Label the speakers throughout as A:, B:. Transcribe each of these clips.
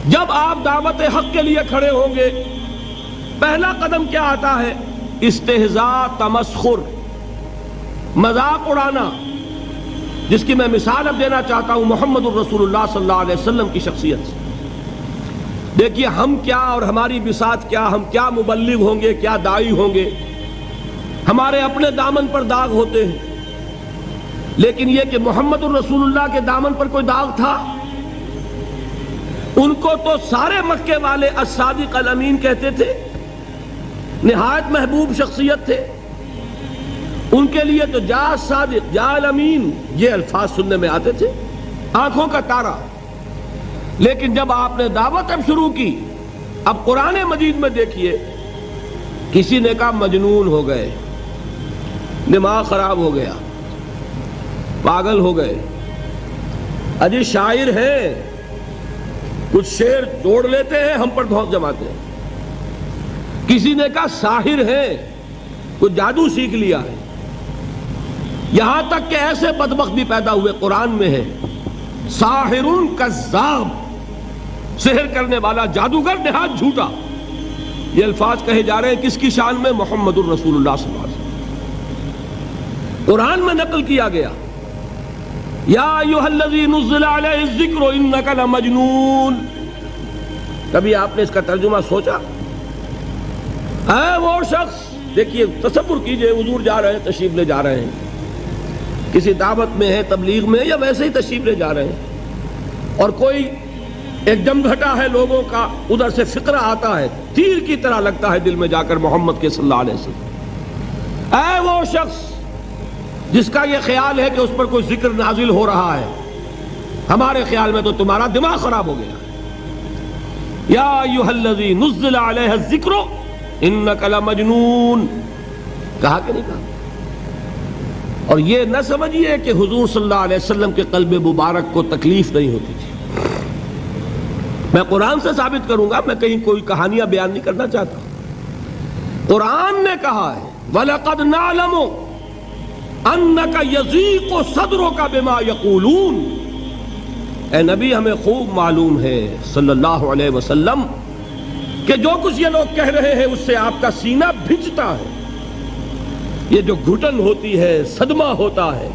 A: جب آپ دعوت حق کے لیے کھڑے ہوں گے پہلا قدم کیا آتا ہے؟ استہزاء، تمسخر، مذاق اڑانا، جس کی میں مثال اب دینا چاہتا ہوں محمد الرسول اللہ صلی اللہ علیہ وسلم کی شخصیت سے۔ دیکھیے ہم کیا اور ہماری بساط کیا، ہم کیا مبلغ ہوں گے، کیا داعی ہوں گے، ہمارے اپنے دامن پر داغ ہوتے ہیں، لیکن یہ کہ محمد الرسول اللہ کے دامن پر کوئی داغ تھا؟ ان کو تو سارے مکے والے الصادق الامین کہتے تھے، نہایت محبوب شخصیت تھے، ان کے لیے تو جا صادق، جا الامین، یہ الفاظ سننے میں آتے تھے، آنکھوں کا تارا۔ لیکن جب آپ نے دعوت اب شروع کی، اب قرآن مجید میں دیکھیے، کسی نے کہا مجنون ہو گئے، دماغ خراب ہو گیا، پاگل ہو گئے، اجی شاعر ہیں، کچھ شعر جوڑ لیتے ہیں، ہم پر دھوس جماتے ہیں۔ کسی نے کہا ساحر ہیں، کچھ جادو سیکھ لیا ہے، یہاں تک کہ ایسے بدبخت بھی پیدا ہوئے، قرآن میں ہے ساحر کذاب، سحر کرنے والا جادوگر نہایت جھوٹا۔ یہ الفاظ کہے جا رہے ہیں کس کی شان میں؟ محمد الرسول اللہ صلی اللہ علیہ وسلم۔ قرآن میں نقل کیا گیا، یا ایھا الذی نزل علیہ الذکر انک لمجنون۔ کبھی آپ نے اس کا ترجمہ سوچا؟ ہے وہ شخص، دیکھیے تصور کیجئے، حضور جا رہے ہیں، تشریف لے جا رہے ہیں، کسی دعوت میں ہے، تبلیغ میں، یا ویسے ہی تشریف لے جا رہے ہیں، اور کوئی ایک جمگھٹا ہے لوگوں کا، ادھر سے فقرہ آتا ہے، تیر کی طرح لگتا ہے دل میں جا کر محمد کے صلی اللہ علیہ وسلم۔ اے وہ شخص جس کا یہ خیال ہے کہ اس پر کوئی ذکر نازل ہو رہا ہے، ہمارے خیال میں تو تمہارا دماغ خراب ہو گیا ہے۔ یا ایھا الذی نزل علیہ الذکر انک لمجنون، کہا کہ نہیں کہا؟ اور یہ نہ سمجھیے کہ حضور صلی اللہ علیہ وسلم کے قلب مبارک کو تکلیف نہیں ہوتی تھی۔ میں قرآن سے ثابت کروں گا، میں کہیں کوئی کہانیاں بیان نہیں کرنا چاہتا۔ قرآن نے کہا ہے وَلَقَدْ نَعْلَمُ أَنَّكَ يَضِيقُ صَدْرُكَ بِمَا يَقُولُونَ۔ اے نبی ہمیں خوب معلوم ہے صلی اللہ علیہ وسلم کہ جو کچھ یہ لوگ کہہ رہے ہیں اس سے آپ کا سینہ بھجتا ہے، یہ جو گھٹن ہوتی ہے، صدمہ ہوتا ہے۔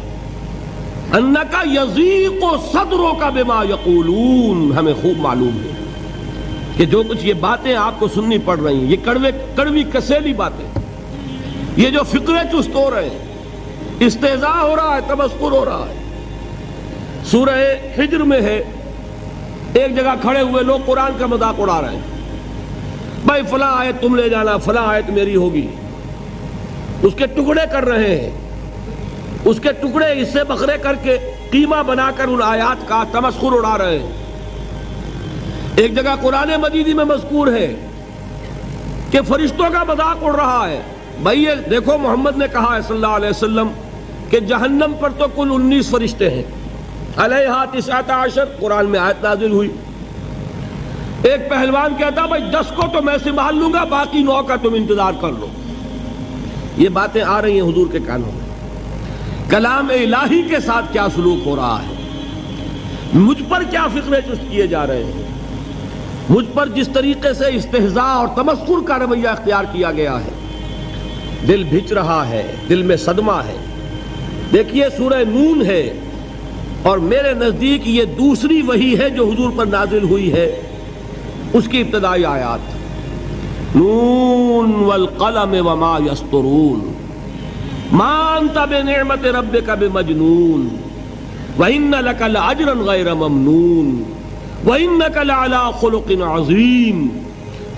A: انکا یضیق صدرک بما یقولون، ہمیں خوب معلوم ہے کہ جو کچھ یہ باتیں آپ کو سننی پڑ رہی ہیں، یہ کڑوی کسیلی باتیں، یہ جو فقرے چست ہو رہے ہیں، استہزاء ہو رہا ہے، تمسخر ہو رہا ہے۔ سورہ حجر میں ہے، ایک جگہ کھڑے ہوئے لوگ قرآن کا مذاق اڑا رہے ہیں، بھائی فلاں آیت تم لے جانا، فلاں آیت میری ہوگی، اس کے ٹکڑے کر رہے ہیں، اس کے ٹکڑے حصے بکھرے کر کے قیمہ بنا کر ان آیات کا تمسخر اڑا رہے ہیں۔ ایک جگہ قرآن مجیدی میں مذکور ہے کہ فرشتوں کا مذاق اڑ رہا ہے، بھائی یہ دیکھو محمد نے کہا ہے صلی اللہ علیہ وسلم کہ جہنم پر تو کل 19 فرشتے ہیں، علیہا 19 قرآن میں آیت نازل ہوئی۔ ایک پہلوان کہتا بھائی 10 کو تو میں سنبھال لوں گا، باقی 9 کا تم انتظار کر لو۔ یہ باتیں آ رہی ہیں حضور کے کانوں میں، کلام الہی کے ساتھ کیا سلوک ہو رہا ہے، مجھ پر کیا فقرے چست کیے جا رہے ہیں، مجھ پر جس طریقے سے استہزاء اور تمسخر کا رویہ اختیار کیا گیا ہے، دل بھج رہا ہے، دل میں صدمہ ہے۔ دیکھیے سورہ نون ہے، اور میرے نزدیک یہ دوسری وحی ہے جو حضور پر نازل ہوئی ہے، اس کی ابتدائی آیات، نون والقلم وما یسطرون ما انت بنعمت ربک بمجنون وان لک لاجرا غیر ممنون وانک لعلی خلق عظیم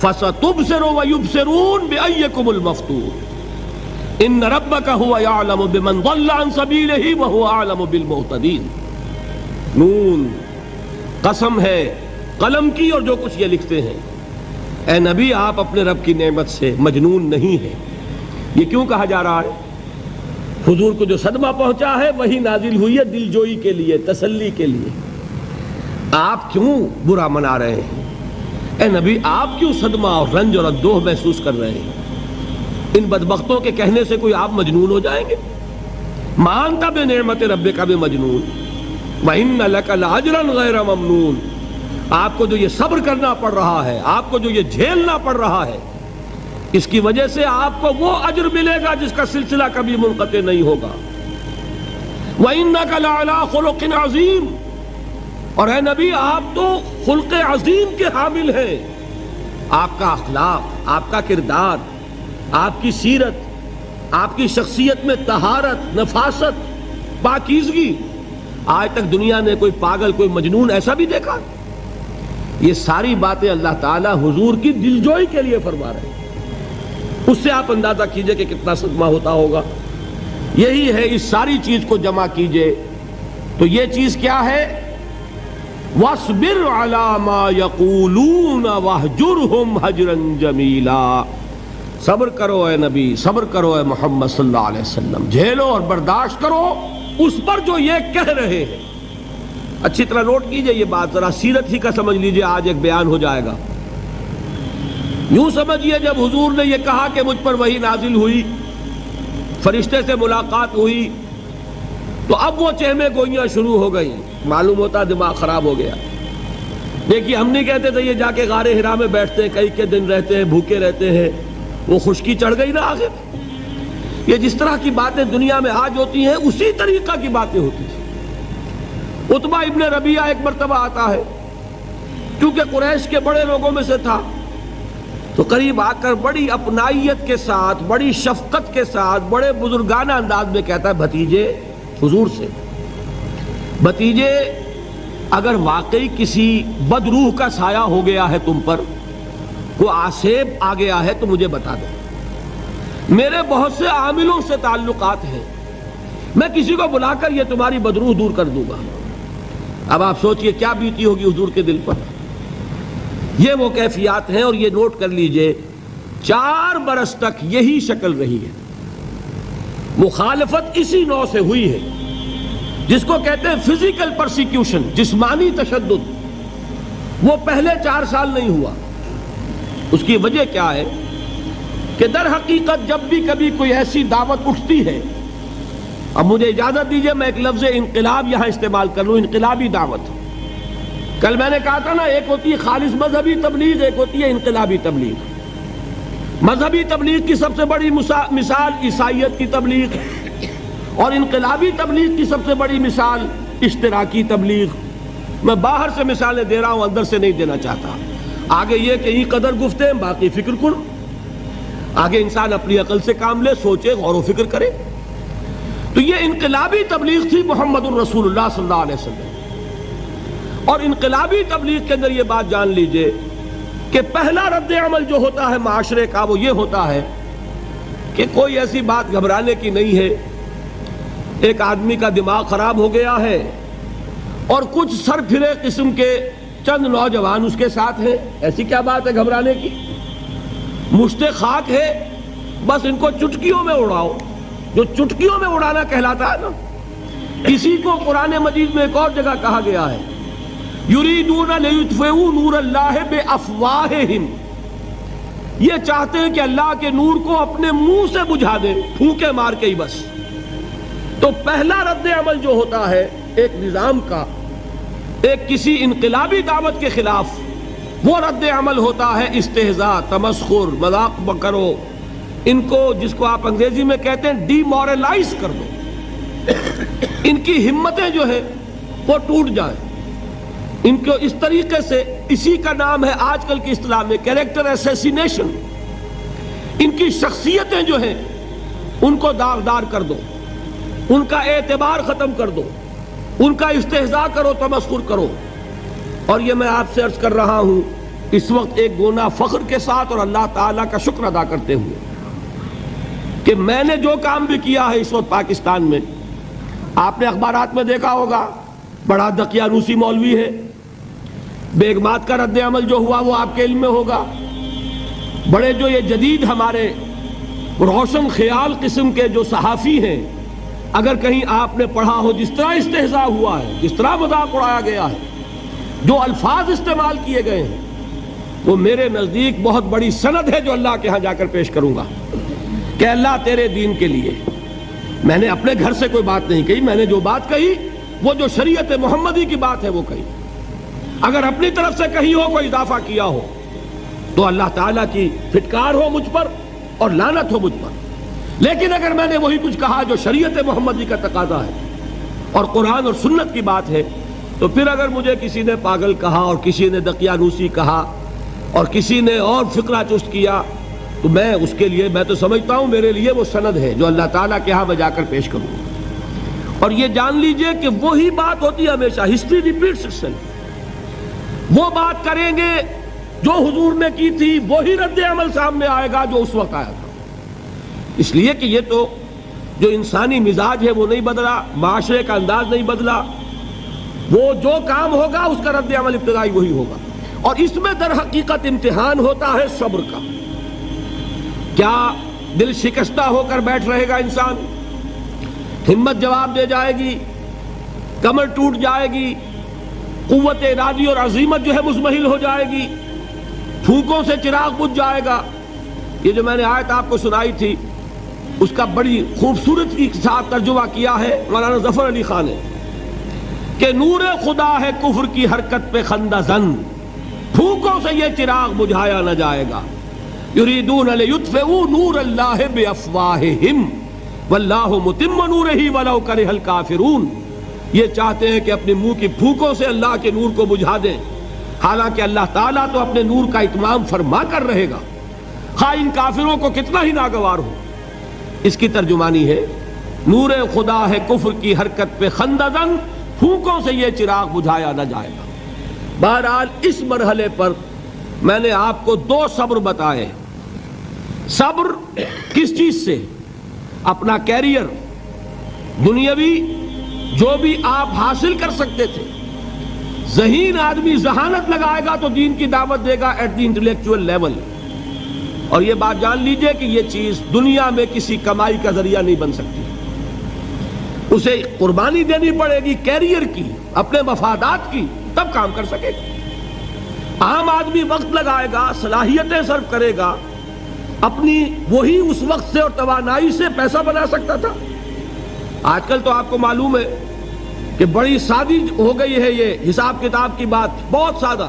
A: فستبصر ویبصرون بأیکم المفتون ان ربک هو یعلم بمن ضل عن سبیلہ وهو اعلم بالمہتدین۔ نون قسم ہے قلم کی اور جو کچھ یہ لکھتے ہیں۔ اے نبی آپ اپنے رب کی نعمت سے مجنون نہیں ہیں۔ یہ کیوں کہا جا رہا ہے؟ حضور کو جو صدمہ پہنچا ہے وہی نازل ہوئی ہے دل جوئی کے لیے، تسلی کے لیے۔ آپ کیوں برا منا رہے ہیں؟ اے نبی آپ کیوں صدمہ اور رنج اور اندوہ محسوس کر رہے ہیں؟ ان بدبختوں کے کہنے سے کوئی آپ مجنون ہو جائیں گے؟ مانتا بے نعمت ربک بمجنون وَإِنَّ لَكَ لَأَجْرًا غَيْرَ مَمْنُونَ، آپ کو جو یہ صبر کرنا پڑ رہا ہے، آپ کو جو یہ جھیلنا پڑ رہا ہے، اس کی وجہ سے آپ کو وہ اجر ملے گا جس کا سلسلہ کبھی منقطع نہیں ہوگا۔ وَإِنَّكَ لَعَلَىٰ خُلُقٍ عَظِيمٍ، اور اے نبی آپ تو خلق عظیم کے حامل ہیں۔ آپ کا اخلاق، آپ کا کردار، آپ کی سیرت، آپ کی شخصیت میں طہارت، نفاست، پاکیزگی، آج تک دنیا نے کوئی پاگل، کوئی مجنون ایسا بھی دیکھا؟ یہ ساری باتیں اللہ تعالیٰ حضور کی دلجوئی کے لیے فرما رہے ہیں۔ اس سے آپ اندازہ کیجئے کہ کتنا صدمہ ہوتا ہوگا۔ یہی ہے، اس ساری چیز کو جمع کیجئے تو یہ چیز کیا ہے؟ وَاصْبِرْ عَلَىٰ مَا يَقُولُونَ وَاهْجُرْهُمْ هَجْرًا جَمِيلًا، صبر کرو اے نبی، صبر کرو اے محمد صلی اللہ علیہ وسلم، جھیلو اور برداشت کرو اس پر جو یہ کہہ رہے ہیں۔ اچھی طرح نوٹ کیجئے یہ بات، ذرا سیرت ہی کا سمجھ لیجئے، آج ایک بیان ہو جائے گا۔ یوں سمجھیے جب حضور نے یہ کہا کہ مجھ پر وحی نازل ہوئی، فرشتے سے ملاقات ہوئی، تو اب وہ چہمے گوئیاں شروع ہو گئی، معلوم ہوتا دماغ خراب ہو گیا۔ دیکھیے ہم نہیں کہتے تھے یہ جا کے غار حرا میں بیٹھتے ہیں، کئی کے دن رہتے ہیں، بھوکے رہتے ہیں، وہ خشکی چڑھ گئی نا آخر۔ یہ جس طرح کی باتیں دنیا میں آج ہوتی ہیں اسی طریقہ کی باتیں ہوتی ہیں۔ عتبہ ابن ربیعہ ایک مرتبہ آتا ہے، کیونکہ قریش کے بڑے لوگوں میں سے تھا، تو قریب آ کر بڑی اپنائیت کے ساتھ، بڑی شفقت کے ساتھ، بڑے بزرگانہ انداز میں کہتا ہے، بھتیجے، حضور سے، بھتیجے اگر واقعی کسی بد روح کا سایہ ہو گیا ہے تم پر، وہ آسیب آ گیا ہے تو مجھے بتا دو، میرے بہت سے عاملوں سے تعلقات ہیں، میں کسی کو بلا کر یہ تمہاری بدروح دور کر دوں گا۔ اب آپ سوچئے کیا بیتی ہوگی حضور کے دل پر۔ یہ وہ کیفیات ہیں، اور یہ نوٹ کر لیجئے 4 برس تک یہی شکل رہی ہے، مخالفت اسی نوع سے ہوئی ہے، جس کو کہتے ہیں فزیکل پرسیکیوشن، جسمانی تشدد، وہ پہلے 4 سال نہیں ہوا۔ اس کی وجہ کیا ہے کہ در حقیقت جب بھی کبھی کوئی ایسی دعوت اٹھتی ہے، اب مجھے اجازت دیجئے میں ایک لفظ انقلاب یہاں استعمال کر لوں، انقلابی دعوت۔ کل میں نے کہا تھا نا، ایک ہوتی ہے خالص مذہبی تبلیغ، ایک ہوتی ہے انقلابی تبلیغ۔ مذہبی تبلیغ کی سب سے بڑی مثال عیسائیت کی تبلیغ، اور انقلابی تبلیغ کی سب سے بڑی مثال اشتراکی تبلیغ۔ میں باہر سے مثالیں دے رہا ہوں، اندر سے نہیں دینا چاہتا۔ آگے یہ کہ یہ قدر گفتیں باقی فکر کن، آگے انسان اپنی عقل سے کام لے، سوچے، غور و فکر کرے۔ تو یہ انقلابی تبلیغ تھی محمد الرسول اللہ صلی اللہ علیہ وسلم۔ اور انقلابی تبلیغ کے اندر یہ بات جان لیجئے کہ پہلا رد عمل جو ہوتا ہے معاشرے کا، وہ یہ ہوتا ہے کہ کوئی ایسی بات گھبرانے کی نہیں ہے، ایک آدمی کا دماغ خراب ہو گیا ہے اور کچھ سر پھرے قسم کے چند نوجوان اس کے ساتھ ہیں، ایسی کیا بات ہے گھبرانے کی؟ مشت خاک ہے، بس ان کو چٹکیوں میں اڑاؤ۔ جو چٹکیوں میں اڑانا کہلاتا ہے نا، اسی کو قرآن مجید میں ایک اور جگہ کہا گیا ہے، یریدون لیطفئوا نور اللہ بافواہہم، یہ چاہتے ہیں کہ اللہ کے نور کو اپنے منہ سے بجھا دیں، پھونکے مار کے ہی بس۔ تو پہلا رد عمل جو ہوتا ہے ایک نظام کا، ایک کسی انقلابی دعوت کے خلاف، وہ رد عمل ہوتا ہے استہزاء، تمسخر، مذاق کرو، ان کو جس کو آپ انگریزی میں کہتے ہیں ڈی مورلائز کر دو، ان کی ہمتیں جو ہیں وہ ٹوٹ جائیں، ان کو اس طریقے سے، اسی کا نام ہے آج کل کی اصطلاح میں کیریکٹر اسیسینیشن، ان کی شخصیتیں جو ہیں ان کو داغدار کر دو، ان کا اعتبار ختم کر دو، ان کا استہزاء کرو، تمسخر کرو۔ اور یہ میں آپ سے عرض کر رہا ہوں اس وقت ایک گونا فخر کے ساتھ اور اللہ تعالیٰ کا شکر ادا کرتے ہوئے کہ میں نے جو کام بھی کیا ہے اس وقت پاکستان میں، آپ نے اخبارات میں دیکھا ہوگا، بڑا دقیانوسی مولوی ہے، بیگمات کا رد عمل جو ہوا وہ آپ کے علم میں ہوگا، بڑے جو یہ جدید ہمارے روشن خیال قسم کے جو صحافی ہیں، اگر کہیں آپ نے پڑھا ہو جس طرح استہزاء ہوا ہے، جس طرح مذاق اڑایا گیا ہے، جو الفاظ استعمال کیے گئے ہیں، وہ میرے نزدیک بہت بڑی سند ہے جو اللہ کے ہاں جا کر پیش کروں گا کہ اللہ تیرے دین کے لیے، میں نے اپنے گھر سے کوئی بات نہیں کہی، میں نے جو بات کہی وہ جو شریعت محمدی کی بات ہے وہ کہی، اگر اپنی طرف سے کہیں ہو کوئی اضافہ کیا ہو تو اللہ تعالیٰ کی پھٹکار ہو مجھ پر اور لعنت ہو مجھ پر. لیکن اگر میں نے وہی کچھ کہا جو شریعت محمدی کا تقاضا ہے اور قرآن اور سنت کی بات ہے، تو پھر اگر مجھے کسی نے پاگل کہا اور کسی نے دقیانوسی کہا اور کسی نے اور فقرہ چست کیا، تو میں اس کے لیے، میں تو سمجھتا ہوں میرے لیے وہ سند ہے جو اللہ تعالیٰ کے ہاں میں جا کر پیش کروں گا. اور یہ جان لیجئے کہ وہی بات ہوتی ہے ہمیشہ، ہسٹری ریپیٹس اٹسیلف. وہ بات کریں گے جو حضور نے کی تھی، وہی رد عمل سامنے آئے گا جو اس وقت آیا تھا. اس لیے کہ یہ تو جو انسانی مزاج ہے وہ نہیں بدلا، معاشرے کا انداز نہیں بدلا، وہ جو کام ہوگا اس کا رد عمل ابتدائی وہی ہوگا. اور اس میں در حقیقت امتحان ہوتا ہے صبر کا. کیا دل شکستہ ہو کر بیٹھ رہے گا انسان؟ ہمت جواب دے جائے گی، کمر ٹوٹ جائے گی، قوت ارادی اور عزیمت جو ہے مزمحل ہو جائے گی، پھونکوں سے چراغ بجھ جائے گا. یہ جو میں نے آیت آپ کو سنائی تھی اس کا بڑی خوبصورت کے ساتھ ترجمہ کیا ہے مولانا ظفر علی خان نے کہ نور خدا ہے کفر کی حرکت پہ خندہ زن، پھونکوں سے یہ چراغ بجھایا نہ جائے گا. یریدون لیطفئوا نور اللہ بافواہہم واللہ متم نورہ ولو کرہ الکافرون. یہ چاہتے ہیں کہ اپنے منہ کی پھونکوں سے اللہ کے نور کو بجھا دیں، حالانکہ اللہ تعالیٰ تو اپنے نور کا اتمام فرما کر رہے گا، خواہ ان کافروں کو کتنا ہی ناگوار ہو. اس کی ترجمانی ہے نور خدا ہے کفر کی حرکت پہ خندہ زن، پھونکوں سے یہ چراغ بجھایا نہ جائے گا. بہرحال اس مرحلے پر میں نے آپ کو 2 صبر بتائے. صبر کس چیز سے؟ اپنا کیریئر دنیاوی جو بھی آپ حاصل کر سکتے تھے. ذہین آدمی ذہانت لگائے گا تو دین کی دعوت دے گا ایٹ دی انٹلیکچوئل لیول. اور یہ بات جان لیجئے کہ یہ چیز دنیا میں کسی کمائی کا ذریعہ نہیں بن سکتی، اسے قربانی دینی پڑے گی کیریئر کی، اپنے مفادات کی، تب کام کر سکے گا. عام آدمی وقت لگائے گا، صلاحیتیں صرف کرے گا، اپنی وہی اس وقت سے اور توانائی سے پیسہ بنا سکتا تھا. آج کل تو آپ کو معلوم ہے کہ بڑی سادی ہو گئی ہے یہ حساب کتاب کی بات، بہت سادہ.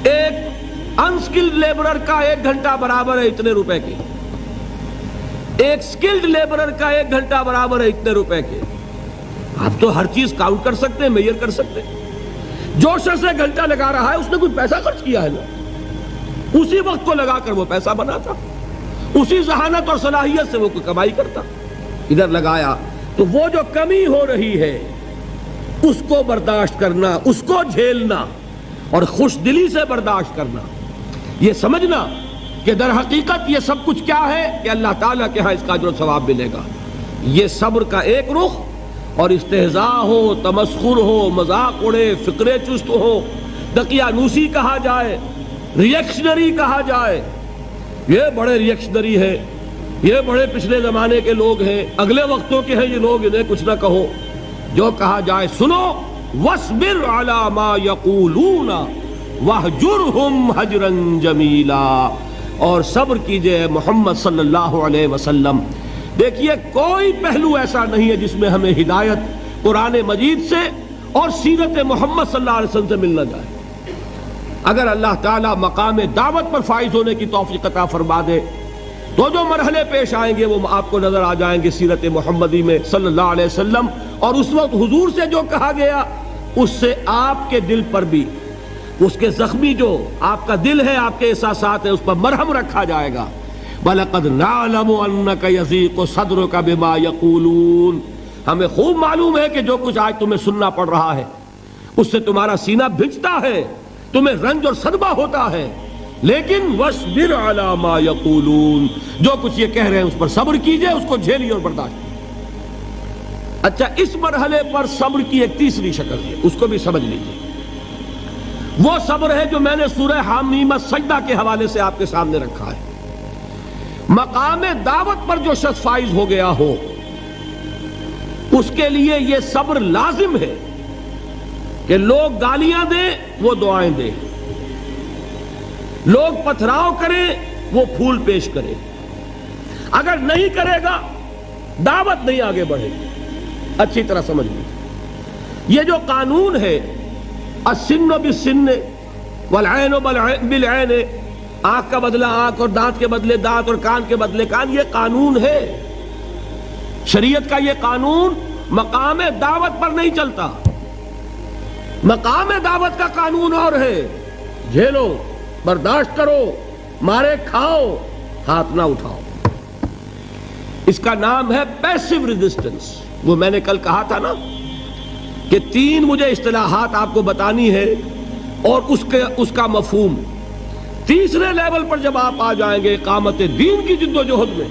A: ایک انسکلڈ لیبرر کا 1 گھنٹہ برابر ہے اتنے روپے کے، ایک سکلڈ لیبرر کا 1 گھنٹہ برابر ہے اتنے روپے کے. آپ تو ہر چیز کاؤنٹ کر سکتے ہیں، میئر کر سکتے ہیں. جو شخص 1 گھنٹہ لگا رہا ہے اس نے کوئی پیسہ خرچ کیا ہے نا، اسی وقت کو لگا کر وہ پیسہ بناتا، اسی ذہانت اور صلاحیت سے وہ کوئی کمائی کرتا. ادھر لگایا تو وہ جو کمی ہو رہی ہے اس کو برداشت کرنا، اس کو جھیلنا اور خوش دلی سے برداشت کرنا، یہ سمجھنا کہ در حقیقت یہ سب کچھ کیا ہے کہ اللہ تعالیٰ کے ہاں اس کا اجر و ثواب ملے گا. یہ صبر کا ایک رخ. اور استہزاء ہو، تمسخر ہو، مذاق اڑے، فقرے چست ہو، دقیانوسی کہا جائے، ریئیکشنری کہا جائے، یہ بڑے ریئیکشنری ہیں، یہ بڑے پچھلے زمانے کے لوگ ہیں، اگلے وقتوں کے ہیں یہ لوگ، انہیں کچھ نہ کہو. جو کہا جائے سنو. وَاصْبِرْ عَلَى مَا يَقُولُونَ وَاهْجُرْهُمْ هَجْرًا جَمِيلًا. اور صبر کیجئے محمد صلی اللہ علیہ وسلم. دیکھیے کوئی پہلو ایسا نہیں ہے جس میں ہمیں ہدایت قرآن مجید سے اور سیرت محمد صلی اللہ علیہ وسلم سے ملنا جائے. اگر اللہ تعالیٰ مقام دعوت پر فائز ہونے کی توفیق عطا فرما دے تو جو مرحلے پیش آئیں گے وہ آپ کو نظر آ جائیں گے سیرت محمدی میں صلی اللہ علیہ وسلم. اور اس وقت حضور سے جو کہا گیا اس سے آپ کے دل پر بھی اس کے زخمی جو آپ کا دل ہے، آپ کے احساسات ہیں، اس پر مرہم رکھا جائے گا. وَلَقَدْ نَعْلَمُ أَنَّكَ يَضِيقُ صَدْرُكَ بِمَا يَقُولُونَ. ہمیں خوب معلوم ہے کہ جو کچھ آج تمہیں سننا پڑ رہا ہے اس سے تمہارا سینہ بھجتا ہے، تمہیں رنج اور صدمہ ہوتا ہے. لیکن وَاصْبِرْ عَلَى مَا يَقُولُونَ، جو کچھ یہ کہہ رہے ہیں اس پر صبر کیجئے، اس کو جھیلیے اور برداشت کیجئے. اچھا، اس مرحلے پر صبر کی ایک تیسری شکل ہے، اس کو بھی سمجھ لیجئے. وہ صبر ہے جو میں نے سورہ حامیم السجدہ کے حوالے سے آپ کے سامنے رکھا ہے. مقام دعوت پر جو شخص فائز ہو گیا ہو اس کے لیے یہ صبر لازم ہے کہ لوگ گالیاں دیں وہ دعائیں دیں، لوگ پتھراؤ کریں وہ پھول پیش کریں. اگر نہیں کرے گا دعوت نہیں آگے بڑھے گی. اچھی طرح سمجھ لیجیے، یہ جو قانون ہے السن بالسن والعین بالعین، آنکھ کا بدلہ آنکھ اور دانت کے بدلے دانت اور کان کے بدلے کان، یہ قانون ہے شریعت کا۔ یہ قانون مقام دعوت پر نہیں چلتا، مقام دعوت کا قانون اور ہے، جھیلو، برداشت کرو، مارے کھاؤ، ہاتھ نہ اٹھاؤ۔ اس کا نام ہے پیسو ریزسٹنس۔ وہ میں نے کل کہا تھا نا کہ 3 مجھے اصطلاحات آپ کو بتانی ہے اور اس کا مفہوم۔ تیسرے لیول پر جب آپ آ جائیں گے اقامت دین کی جد و جہد میں،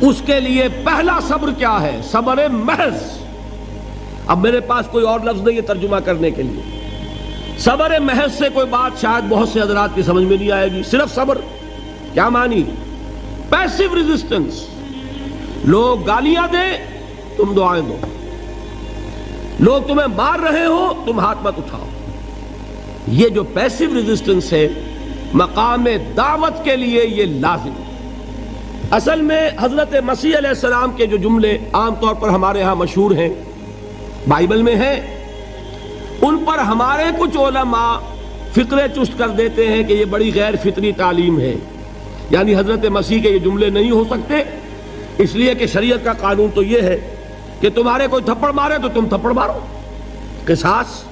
A: اس کے لیے پہلا صبر کیا ہے؟ صبر محض۔ اب میرے پاس کوئی اور لفظ نہیں ہے ترجمہ کرنے کے لیے۔ صبر محض سے کوئی بات شاید بہت سے حضرات کی سمجھ میں نہیں آئے گی۔ صرف صبر کیا مانی؟ Passive resistance. لوگ گالیاں دیں تم دعائیں دو، لوگ تمہیں مار رہے ہو تم ہاتھ مت اٹھاؤ۔ یہ جو پیسو ریزسٹنس ہے مقام دعوت کے لیے یہ لازم ہے۔ اصل میں حضرت مسیح علیہ السلام کے جو جملے عام طور پر ہمارے ہاں مشہور ہیں، بائبل میں ہیں، ان پر ہمارے کچھ علماء فقرے چست کر دیتے ہیں کہ یہ بڑی غیر فطری تعلیم ہے، یعنی حضرت مسیح کے یہ جملے نہیں ہو سکتے، اس لیے کہ شریعت کا قانون تو یہ ہے کہ تمہارے کوئی تھپڑ مارے تو تم تھپڑ مارو۔ قصاص،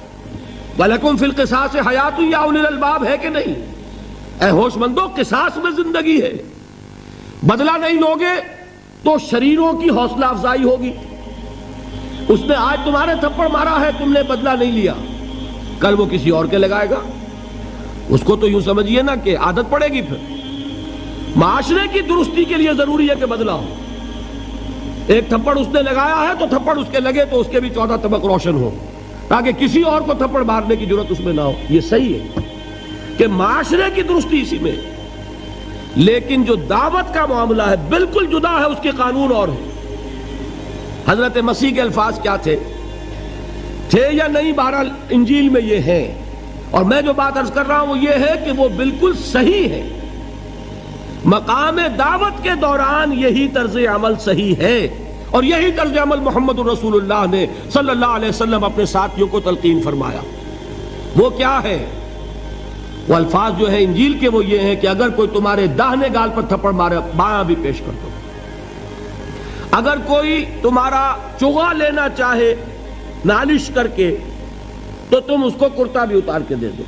A: وَلَكُمْ فِي الْقِصَاصِ حَيَاتٌ يَا أُولِي الْأَلْبَابِ ہے کہ نہیں؟ اے ہوش مندو، قصاص میں زندگی ہے۔ بدلہ نہیں لوگے تو شریروں کی حوصلہ افزائی ہوگی۔ اس نے آج تمہارے تھپڑ مارا ہے، تم نے بدلہ نہیں لیا، کل وہ کسی اور کے لگائے گا۔ اس کو تو یوں سمجھیے نا کہ عادت پڑے گی۔ پھر معاشرے کی درستی کے لیے ضروری ہے کہ بدلہ ہو۔ ایک تھپڑ اس نے لگایا ہے تو تھپڑ اس کے لگے تو اس کے بھی 14 طبق روشن ہو، تاکہ کسی اور کو تھپڑ مارنے کی ضرورت اس میں نہ ہو۔ یہ صحیح ہے کہ معاشرے کی درستی اسی میں، لیکن جو دعوت کا معاملہ ہے بالکل جدا ہے، اس کے قانون اور ہے۔ حضرت مسیح کے الفاظ کیا تھے یا نہیں؟ بہرحال انجیل میں یہ ہے، اور میں جو بات عرض کر رہا ہوں وہ یہ ہے کہ وہ بالکل صحیح ہے۔ مقام دعوت کے دوران یہی طرز عمل صحیح ہے، اور یہی طرز عمل محمد رسول اللہ نے صلی اللہ علیہ وسلم اپنے ساتھیوں کو تلقین فرمایا۔ وہ کیا ہے؟ وہ الفاظ جو ہے انجیل کے وہ یہ ہیں کہ اگر کوئی تمہارے داہنے گال پر تھپڑ مارے بایاں بھی پیش کر دو۔ اگر کوئی تمہارا چغا لینا چاہے نالش کر کے تو تم اس کو کرتا بھی اتار کے دے دو۔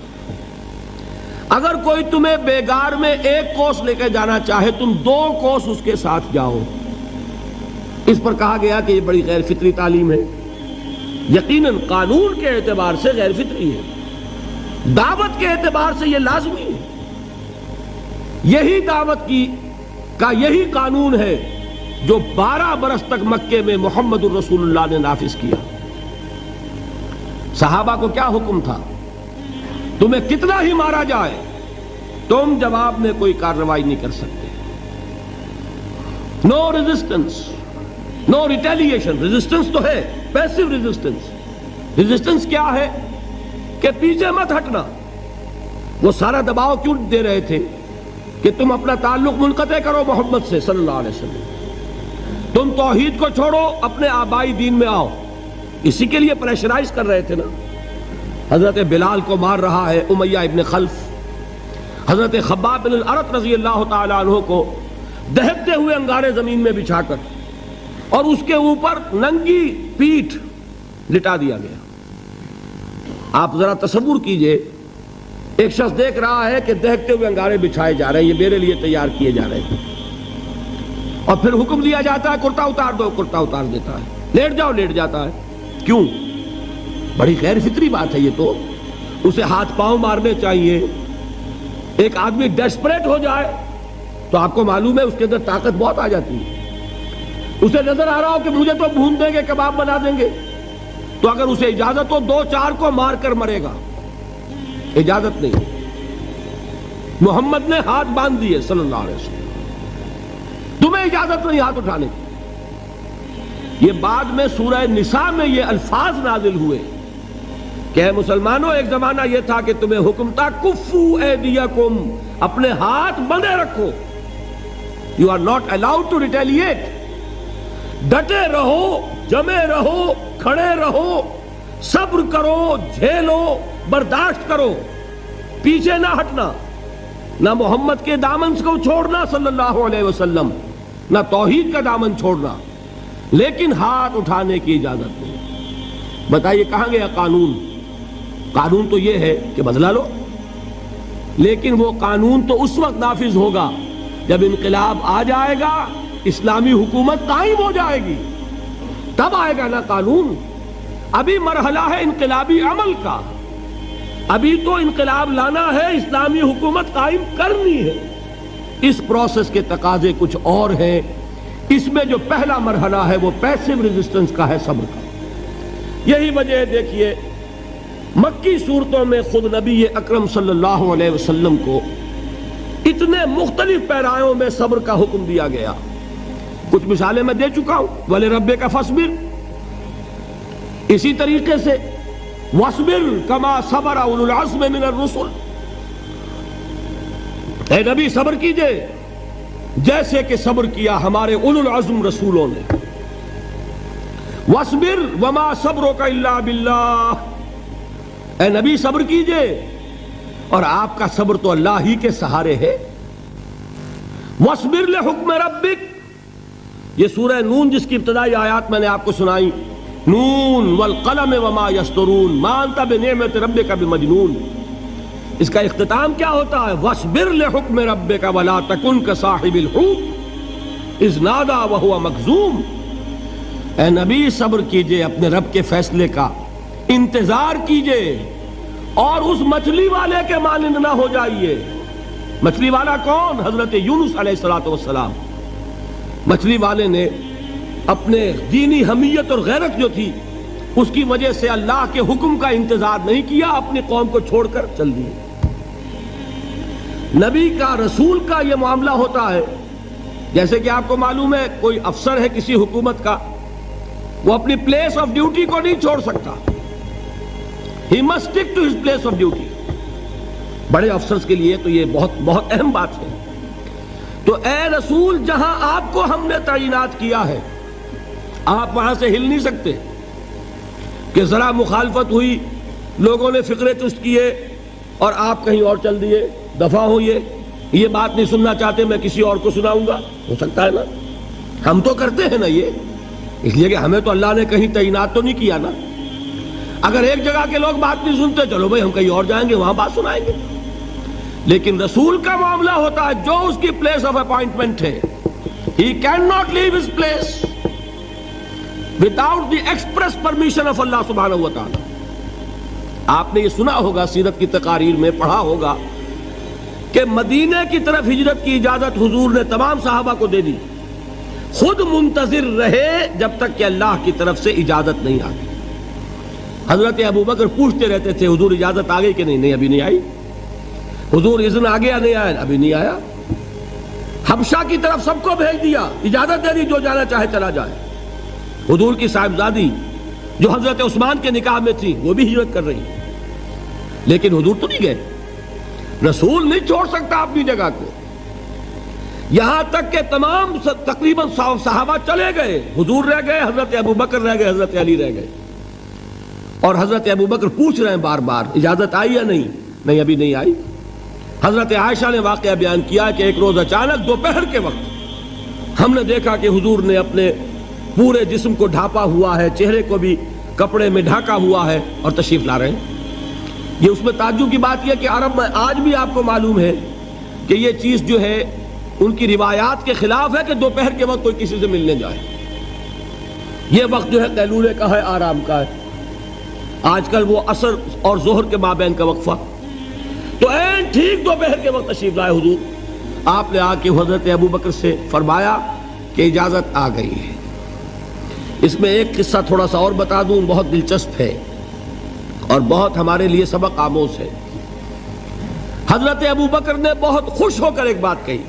A: اگر کوئی تمہیں بیگار میں 1 کوس لے کے جانا چاہے تم 2 کوس اس کے ساتھ جاؤ۔ اس پر کہا گیا کہ یہ بڑی غیر فطری تعلیم ہے۔ یقیناً قانون کے اعتبار سے غیر فطری ہے، دعوت کے اعتبار سے یہ لازمی ہے۔ یہی دعوت کا یہی قانون ہے جو 12 برس تک مکے میں محمد الرسول اللہ نے نافذ کیا۔ صحابہ کو کیا حکم تھا؟ تمہیں کتنا ہی مارا جائے تم جواب میں کوئی کارروائی نہیں کر سکتے۔ نو ریزسٹنس، نو ریٹیلیشن۔ ریزسٹنس تو ہے، پیسو ریزسٹنس۔ ریزسٹنس کیا ہے؟ کہ پیچھے مت ہٹنا۔ وہ سارا دباؤ کیوں دے رہے تھے کہ تم اپنا تعلق منقطع کرو محمد سے صلی اللہ علیہ وسلم، تم توحید کو چھوڑو، اپنے آبائی دین میں آؤ۔ اسی کے لیے پریشرائز کر رہے تھے نا۔ حضرت بلال کو مار رہا ہے امیہ ابن خلف، حضرت خباب بن الارت رضی اللہ تعالیٰ عنہ کو دہکتے ہوئے انگارے زمین میں بچھا کر اور اس کے اوپر ننگی پیٹھ لٹا دیا گیا۔ آپ ذرا تصور کیجئے، ایک شخص دیکھ رہا ہے کہ دہکتے ہوئے انگارے بچھائے جا رہے ہیں، یہ میرے لیے تیار کیے جا رہے ہیں، اور پھر حکم دیا جاتا ہے کرتا اتار دو، کرتا اتار دیتا ہے، لیٹ جاؤ، لیٹ جاتا ہے۔ کیوں؟ بڑی غیر فطری بات ہے یہ تو۔ اسے ہاتھ پاؤں مارنے چاہیے۔ ایک آدمی ڈیسپریٹ ہو جائے تو آپ کو معلوم ہے اس کے اندر طاقت بہت آ جاتی ہے۔ اسے نظر آ رہا ہو کہ مجھے تو بھون دیں گے، کباب بنا دیں گے، تو اگر اسے اجازت ہو 2-4 کو مار کر مرے گا۔ اجازت نہیں۔ محمد نے ہاتھ باندھ دیے صلی اللہ علیہ وسلم، تمہیں اجازت نہیں ہاتھ اٹھانے کی۔ یہ بعد میں سورہ نساء میں یہ الفاظ نازل ہوئے کہ اے مسلمانوں، ایک زمانہ یہ تھا کہ تمہیں حکم تھا کفو ایدیکم، اپنے ہاتھ بندھے رکھو، you are not allowed to retaliate. ڈٹے رہو، جمے رہو، کھڑے رہو، صبر کرو، جھیلو، برداشت کرو، پیچھے نہ ہٹنا، نہ محمد کے دامن کو چھوڑنا صلی اللہ علیہ وسلم، نہ توحید کا دامن چھوڑنا، لیکن ہاتھ اٹھانے کی اجازت نہیں۔ بتائیے کہاں گیا قانون؟ قانون تو یہ ہے کہ بدلہ لو، لیکن وہ قانون تو اس وقت نافذ ہوگا جب انقلاب آ جائے گا، اسلامی حکومت قائم ہو جائے گی، تب آئے گا نا قانون۔ ابھی مرحلہ ہے انقلابی عمل کا، ابھی تو انقلاب لانا ہے، اسلامی حکومت قائم کرنی ہے۔ اس پروسیس کے تقاضے کچھ اور ہیں۔ اس میں جو پہلا مرحلہ ہے وہ پیسو ریزسٹنس کا ہے، صبر کا۔ یہی وجہ ہے، دیکھیے مکی صورتوں میں خود نبی اکرم صلی اللہ علیہ وسلم کو اتنے مختلف پیرایوں میں صبر کا حکم دیا گیا۔ کچھ مثالیں میں دے چکا ہوں، وَلِرَبِّكَ فَاصْبِرْ، اسی طریقے سے وَاصْبِرْ كَمَا صَبَرَ أُولُو الْعَزْمِ مِنَ الرُّسُلِ، اے نبی صبر کیجئے جیسے کہ صبر کیا ہمارے اولو العزم رسولوں نے۔ وَاصْبِرْ وَمَا صَبْرُكَ إِلَّا بِاللَّهِ، اے نبی صبر کیجئے، اور آپ کا صبر تو اللہ ہی کے سہارے ہے۔ وَاصْبِرْ لِحُکْمِ رَبِّكَ، یہ سورہ نون جس کی ابتدائی آیات میں نے آپ کو سنائی، نون والقلم وما یسطرون ما انت بنعمت ربک بمجنون، اس کا اختتام کیا ہوتا ہے؟ وَاصْبِرْ لِحُکْمِ رَبِّكَ وَلَا تَكُنْ كَصَاحِبِ الْحُوتِ إِذْ نَادَىٰ وَهُوَ مَكْظُومٌ، اے نبی صبر کیجئے اپنے رب کے فیصلے کا، انتظار کیجئے، اور اس مچھلی والے کے مانند نہ ہو جائیے۔ مچھلی والا کون؟ حضرت یونس علیہ السلام۔ مچھلی والے نے اپنے دینی حمیت اور غیرت جو تھی اس کی وجہ سے اللہ کے حکم کا انتظار نہیں کیا، اپنی قوم کو چھوڑ کر چل دیے۔ نبی کا، رسول کا یہ معاملہ ہوتا ہے، جیسے کہ آپ کو معلوم ہے کوئی افسر ہے کسی حکومت کا، وہ اپنی پلیس آف ڈیوٹی کو نہیں چھوڑ سکتا، he must stick to his place of duty۔ بڑے افسرز کے لیے تو یہ بہت بہت اہم بات ہے۔ تو اے رسول، جہاں آپ کو ہم نے تعینات کیا ہے آپ وہاں سے ہل نہیں سکتے، کہ ذرا مخالفت ہوئی، لوگوں نے فقرے چست کیے اور آپ کہیں اور چل دیے، دفع ہوئیے، یہ بات نہیں سننا چاہتے، میں کسی اور کو سناؤں گا، ہو سکتا ہے نا؟ ہم تو کرتے ہیں نا یہ، اس لیے کہ ہمیں تو اللہ نے کہیں تعینات تو نہیں کیا نا۔ اگر ایک جگہ کے لوگ بات نہیں سنتے، چلو بھائی ہم کہیں اور جائیں گے، وہاں بات سنائیں گے۔ لیکن رسول کا معاملہ ہوتا ہے جو اس کی پلیس آف اپوائنٹمنٹ ہے، he cannot leave his place without the express permission of اللہ سبحانہ وتعالی۔ آپ نے یہ سنا ہوگا، سیرت کی تقاریر میں پڑھا ہوگا کہ مدینے کی طرف ہجرت کی اجازت حضور نے تمام صحابہ کو دے دی، خود منتظر رہے جب تک کہ اللہ کی طرف سے اجازت نہیں آ گئی۔ حضرت ابوبکر پوچھتے رہتے تھے، حضور اجازت آ گئی کہ نہیں؟ نہیں ابھی نہیں آئی۔ حضور اذن آ گیا؟ نہیں آیا، ابھی نہیں آیا۔ حبشہ کی طرف سب کو بھیج دیا، اجازت دے دی جو جانا چاہے چلا جائے۔ حضور کی صاحبزادی جو حضرت عثمان کے نکاح میں تھی وہ بھی ہجرت کر رہی، لیکن حضور تو نہیں گئے۔ رسول نہیں چھوڑ سکتا اپنی جگہ کو، یہاں تک کہ تمام تقریباً صحابہ چلے گئے، حضور رہ گئے، حضرت ابوبکر رہ گئے، حضرت علی رہ گئے، اور حضرت ابوبکر پوچھ رہے ہیں بار بار اجازت آئی یا نہیں؟ نہیں ابھی نہیں آئی۔ حضرت عائشہ نے واقعہ بیان کیا کہ ایک روز اچانک دوپہر کے وقت ہم نے دیکھا کہ حضور نے اپنے پورے جسم کو ڈھانپا ہوا ہے، چہرے کو بھی کپڑے میں ڈھانکا ہوا ہے اور تشریف لا رہے ہیں۔ یہ اس میں تعجب کی بات یہ کہ عرب میں آج بھی آپ کو معلوم ہے کہ یہ چیز جو ہے ان کی روایات کے خلاف ہے کہ دوپہر کے وقت کوئی کسی سے ملنے جائے۔ یہ وقت جو ہے قیلولے کا ہے، آرام کا ہے۔ آج کل وہ عصر اور ظہر کے مابین کا وقفہ، تو این ٹھیک دوپہر کے وقت تشریف لائے حضور۔ آپ نے آ کے حضرت ابوبکر سے فرمایا کہ اجازت آ گئی ہے۔ اس میں ایک قصہ تھوڑا سا اور بتا دوں، بہت دلچسپ ہے اور بہت ہمارے لیے سبق آموز ہے۔ حضرت ابوبکر نے بہت خوش ہو کر ایک بات کہی،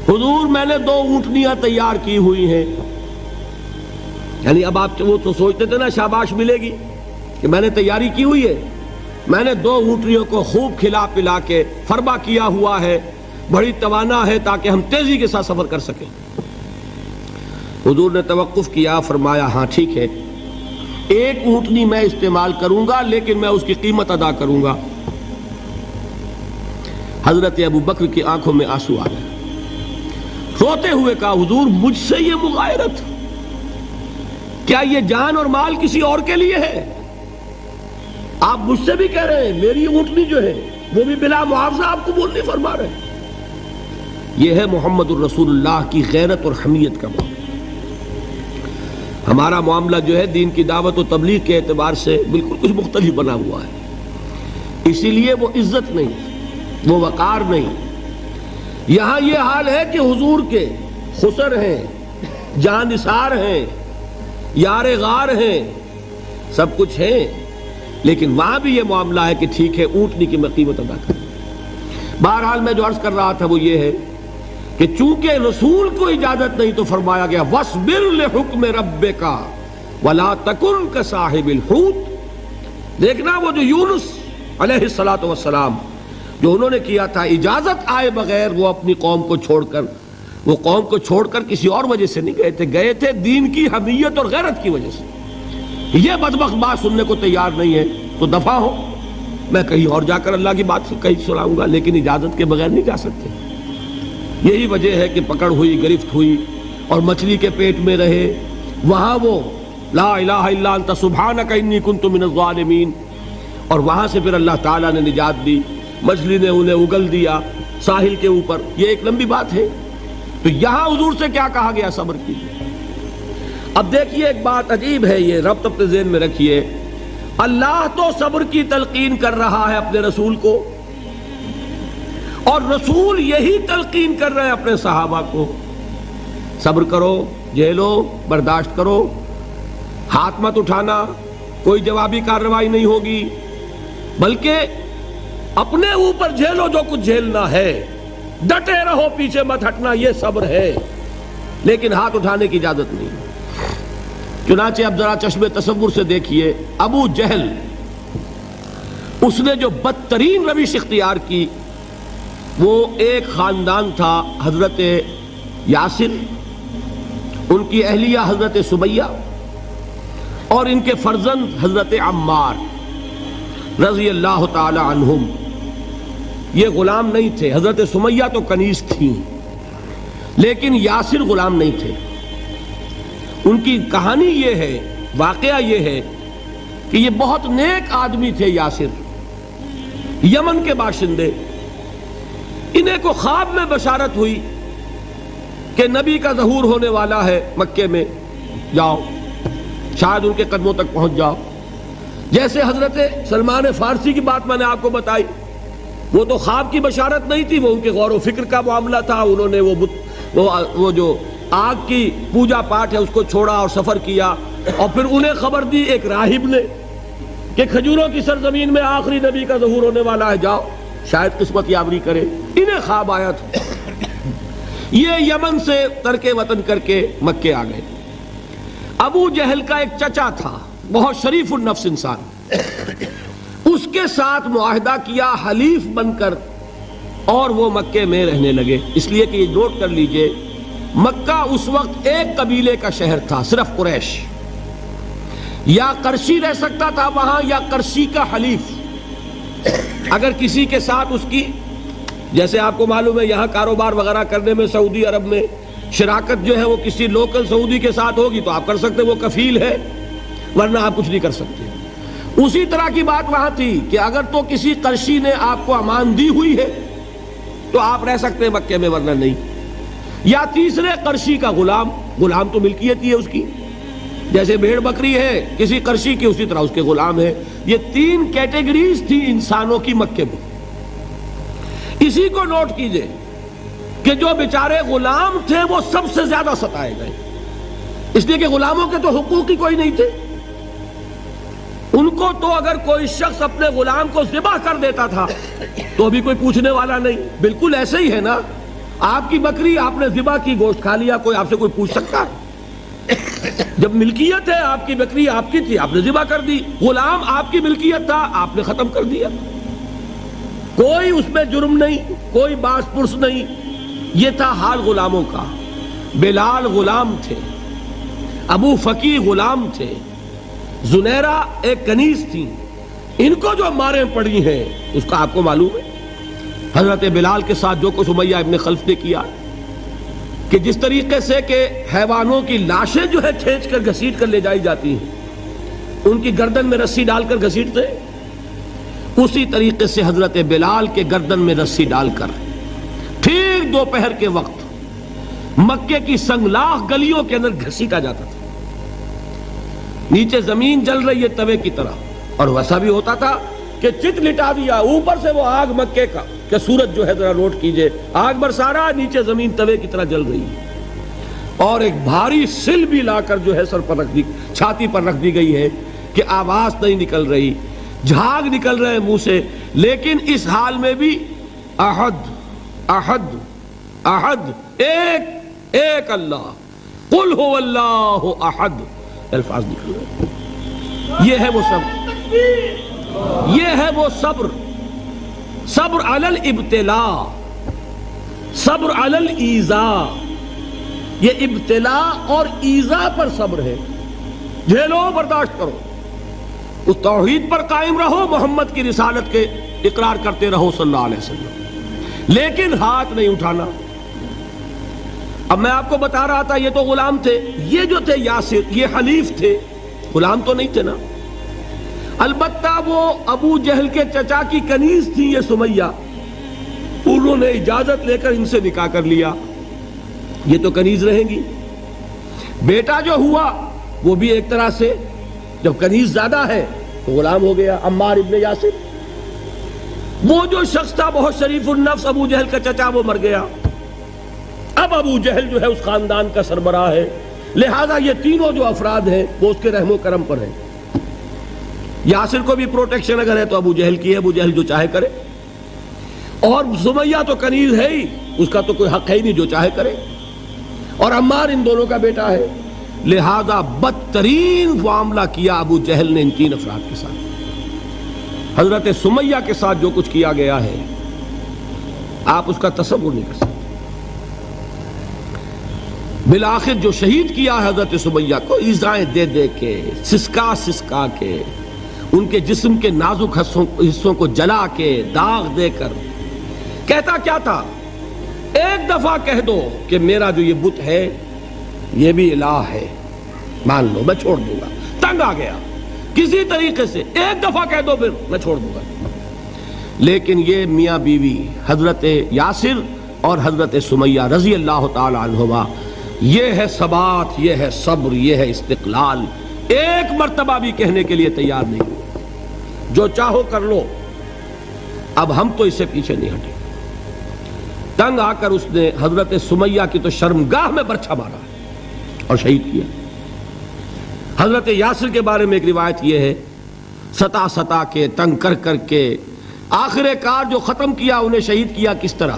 A: حضور میں نے 2 اونٹنیاں تیار کی ہوئی ہیں۔ یعنی اب آپ وہ تو سوچتے تھے نا شاباش ملے گی کہ میں نے تیاری کی ہوئی ہے، میں نے 2 اونٹنیوں کو خوب کھلا پلا کے فربا کیا ہوا ہے، بڑی توانا ہے تاکہ ہم تیزی کے ساتھ سفر کر سکیں۔ حضور نے توقف کیا، فرمایا ہاں ٹھیک ہے، ایک اونٹنی میں استعمال کروں گا لیکن میں اس کی قیمت ادا کروں گا۔ حضرت ابو بکر کی آنکھوں میں آنسو آ گئے، روتے ہوئے کہا حضور مجھ سے یہ مغایرت، کیا یہ جان اور مال کسی اور کے لیے ہے؟ آپ مجھ سے بھی کہہ رہے ہیں میری اونٹنی جو ہے وہ بھی بلا معاوضہ آپ قبول نہیں فرما رہے۔ یہ ہے محمد الرسول اللہ کی غیرت اور حمیت کا معاملہ۔ ہمارا معاملہ جو ہے دین کی دعوت و تبلیغ کے اعتبار سے بالکل کچھ مختلف بنا ہوا ہے، اسی لیے وہ عزت نہیں، وہ وقار نہیں۔ یہاں یہ حال ہے کہ حضور کے خسر ہیں، جان نثار ہیں، یار غار ہیں، سب کچھ ہیں، لیکن وہاں بھی یہ معاملہ ہے کہ ٹھیک ہے اونٹنی کی میں قیمت ادا کروں۔ بہرحال میں جو عرض کر رہا تھا وہ یہ ہے کہ چونکہ رسول کو اجازت نہیں تو فرمایا گیا وَاصْبِرْ لِحُکْمِ رَبِّكَ وَلَا تَكُنْ كَصَاحِبِ الْحُوتِ۔ دیکھنا وہ جو یونس علیہ السلام جو انہوں نے کیا تھا اجازت آئے بغیر وہ اپنی قوم کو چھوڑ کر کسی اور وجہ سے نہیں گئے تھے دین کی حمیت اور غیرت کی وجہ سے۔ یہ بدبخت بات سننے کو تیار نہیں ہے تو دفع ہو، میں کہیں اور جا کر اللہ کی بات کہیں سناؤں گا، لیکن اجازت کے بغیر نہیں جا سکتے۔ یہی وجہ ہے کہ پکڑ ہوئی، گرفت ہوئی اور مچھلی کے پیٹ میں رہے، وہاں وہ لا الہ الا انت سبحانک انی کنت من الظالمین، اور وہاں سے پھر اللہ تعالیٰ نے نجات دی، مچھلی نے انہیں اگل دیا ساحل کے اوپر۔ یہ ایک لمبی بات ہے۔ تو یہاں حضور سے کیا کہا گیا؟ صبر کیجیے۔ اب دیکھیے ایک بات عجیب ہے، یہ ربط اپنے ذہن میں رکھیے، اللہ تو صبر کی تلقین کر رہا ہے اپنے رسول کو، اور رسول یہی تلقین کر رہے ہیں اپنے صحابہ کو، صبر کرو، جھیلو، برداشت کرو، ہاتھ مت اٹھانا، کوئی جوابی کارروائی نہیں ہوگی، بلکہ اپنے اوپر جھیلو جو کچھ جھیلنا ہے، ڈٹے رہو، پیچھے مت ہٹنا، یہ صبر ہے، لیکن ہاتھ اٹھانے کی اجازت نہیں۔ چنانچہ اب ذرا چشم تصور سے دیکھیے، ابو جہل اس نے جو بدترین روش اختیار کی، وہ ایک خاندان تھا حضرت یاسر، ان کی اہلیہ حضرت سمیہ، اور ان کے فرزند حضرت عمار رضی اللہ تعالی عنہم۔ یہ غلام نہیں تھے، حضرت سمیہ تو کنیز تھیں، لیکن یاسر غلام نہیں تھے۔ ان کی کہانی یہ ہے، واقعہ یہ ہے کہ یہ بہت نیک آدمی تھے یاسر، یمن کے باشندے۔ انہیں کو خواب میں بشارت ہوئی کہ نبی کا ظہور ہونے والا ہے مکے میں، جاؤ، شاید ان کے قدموں تک پہنچ جاؤ۔ جیسے حضرت سلمان فارسی کی بات میں نے آپ کو بتائی، وہ تو خواب کی بشارت نہیں تھی، وہ ان کے غور و فکر کا معاملہ تھا۔ انہوں نے وہ جو آگ کی پوجا پاٹ ہے اس کو چھوڑا اور سفر کیا، اور پھر انہیں خبر دی ایک راہب نے کہ کھجوروں کی سرزمین میں آخری نبی کا ظہور ہونے والا ہے، جاؤ، شاید قسمت یاوری کرے۔ انہیں خواب آیا تھا، یہ یمن سے ترک وطن کر کے مکے آ گئے۔ ابو جہل کا ایک چچا تھا، بہت شریف النفس انسان، اس کے ساتھ معاہدہ کیا حلیف بن کر، اور وہ مکے میں رہنے لگے۔ اس لیے کہ یہ نوٹ کر لیجئے، مکہ اس وقت ایک قبیلے کا شہر تھا، صرف قریش۔ یا قرشی رہ سکتا تھا وہاں، یا قرشی کا حلیف۔ اگر کسی کے ساتھ اس کی، جیسے آپ کو معلوم ہے یہاں کاروبار وغیرہ کرنے میں سعودی عرب میں شراکت جو ہے وہ کسی لوکل سعودی کے ساتھ ہوگی تو آپ کر سکتے، وہ کفیل ہے، ورنہ آپ کچھ نہیں کر سکتے۔ اسی طرح کی بات وہاں تھی کہ اگر تو کسی قرشی نے آپ کو امان دی ہوئی ہے تو آپ رہ سکتے ہیں مکے میں، ورنہ نہیں۔ یا تیسرے قرشی کا غلام، غلام تو ملکیت ہی ہے اس کی، جیسے بھیڑ بکری ہے کسی قرشی کی، اسی طرح اس کے غلام ہے۔ یہ تین کیٹیگریز تھی انسانوں کی مکے میں۔ اسی کو نوٹ کیجئے کہ جو بیچارے غلام تھے وہ سب سے زیادہ ستائے گئے، اس لیے کہ غلاموں کے تو حقوق ہی کوئی نہیں تھے۔ ان کو تو اگر کوئی شخص اپنے غلام کو ذبح کر دیتا تھا تو ابھی کوئی پوچھنے والا نہیں۔ بالکل ایسے ہی ہے نا، آپ کی بکری آپ نے ذبح کی، گوشت کھا لیا، کوئی آپ سے کوئی پوچھ سکتا؟ جب ملکیت ہے، آپ کی بکری آپ کی تھی، آپ نے ذبح کر دی۔ غلام آپ کی ملکیت تھا، آپ نے ختم کر دیا، کوئی اس میں جرم نہیں، کوئی باس پرس نہیں۔ یہ تھا حال غلاموں کا۔ بلال غلام تھے، ابو فقی غلام تھے، زنیرہ ایک کنیز تھی، ان کو جو ماریں پڑی ہیں اس کا آپ کو معلوم ہے۔ حضرت بلال کے ساتھ جو کچھ امیہ ابن خلف نے کیا کہ جس طریقے سے کہ حیوانوں کی لاشیں جو ہے کھینچ کر گھسیٹ کر لے جائی جاتی ہیں، ان کی گردن میں رسی ڈال کر گھسیٹتے، اسی طریقے سے حضرت بلال کے گردن میں رسی ڈال کر ٹھیک دوپہر کے وقت مکے کی سنگلاخ گلیوں کے اندر گھسیٹا جاتا تھا۔ نیچے زمین جل رہی ہے توے کی طرح، اور ویسا بھی ہوتا تھا کہ چت لٹا دیا، اوپر سے وہ آگ مکے کا کہ سورج جو ہے ذرا نوٹ کیجئے، آگ برسا رہا، نیچے زمین توے کی طرح جل رہی ہے، اور ایک بھاری سل بھی لا کر جو ہے سر پر رکھ دی، چھاتی پر رکھ دی گئی ہے کہ آواز نہیں نکل رہی، جھاگ نکل رہے منہ سے، لیکن اس حال میں بھی احد احد احد، ایک ایک اللہ، قل هو اللہ احد، الفاظ نکل رہے۔ یہ ہے وہ صبر، یہ ہے وہ صبر، صبر علی الابتلاء، صبر علی الایذاء، یہ ابتلاء اور ایذاء پر صبر ہے۔ جھیلو، برداشت کرو، اس توحید پر قائم رہو، محمد کی رسالت کے اقرار کرتے رہو صلی اللہ علیہ وسلم، لیکن ہاتھ نہیں اٹھانا۔ اب میں آپ کو بتا رہا تھا یہ تو غلام تھے، یہ جو تھے یاسر، یہ حلیف تھے، غلام تو نہیں تھے نا۔ البتہ وہ ابو جہل کے چچا کی کنیز تھی یہ سمیہ، انہوں نے اجازت لے کر ان سے نکاح کر لیا، یہ تو کنیز رہیں گی۔ بیٹا جو ہوا وہ بھی ایک طرح سے جب کنیز زیادہ ہے تو غلام ہو گیا، عمار ابن یاسر۔ وہ جو شخص تھا بہت شریف النفس ابو جہل کا چچا، وہ مر گیا، اب ابو جہل جو ہے اس خاندان کا سربراہ ہے، لہذا یہ تینوں جو افراد ہیں وہ اس کے رحم و کرم پر ہیں۔ یاسر کو بھی پروٹیکشن اگر ہے تو ابو جہل کی ہے، ابو جہل جو چاہے کرے، اور سمیہ تو کنیز ہے ہی، اس کا تو کوئی حق ہے ہی نہیں، جو چاہے کرے، اور عمار ان دونوں کا بیٹا ہے، لہذا بدترین معاملہ کیا ابو جہل نے ان تین افراد کے ساتھ۔ حضرت سمیہ کے ساتھ جو کچھ کیا گیا ہے آپ اس کا تصور نہیں کر سکتے۔ بالآخر جو شہید کیا ہے حضرت سمیہ کو، ایذائیں دے دے کے، سسکا سسکا کے، ان کے جسم کے نازک حصوں کو جلا کے، داغ دے کر، کہتا کیا تھا، ایک دفعہ کہہ دو کہ میرا جو یہ بت ہے یہ بھی الہ ہے، مان لو میں چھوڑ دوں گا۔ تنگ آ گیا، کسی طریقے سے ایک دفعہ کہہ دو پھر میں چھوڑ دوں گا۔ لیکن یہ میاں بیوی حضرت یاسر اور حضرت سمیہ رضی اللہ تعالی عنہما، یہ ہے ثبات، یہ ہے صبر، یہ ہے استقلال، ایک مرتبہ بھی کہنے کے لیے تیار نہیں ہوئے جو چاہو کر لو، اب ہم تو اس سے پیچھے نہیں ہٹیں۔ تنگ آ کر اس نے حضرت سمیہ کی تو شرمگاہ میں برچھا مارا اور شہید کیا۔ حضرت یاسر کے بارے میں ایک روایت یہ ہے، ستا ستا کے، تنگ کر کر کے، آخر کار جو ختم کیا، انہیں شہید کیا کس طرح،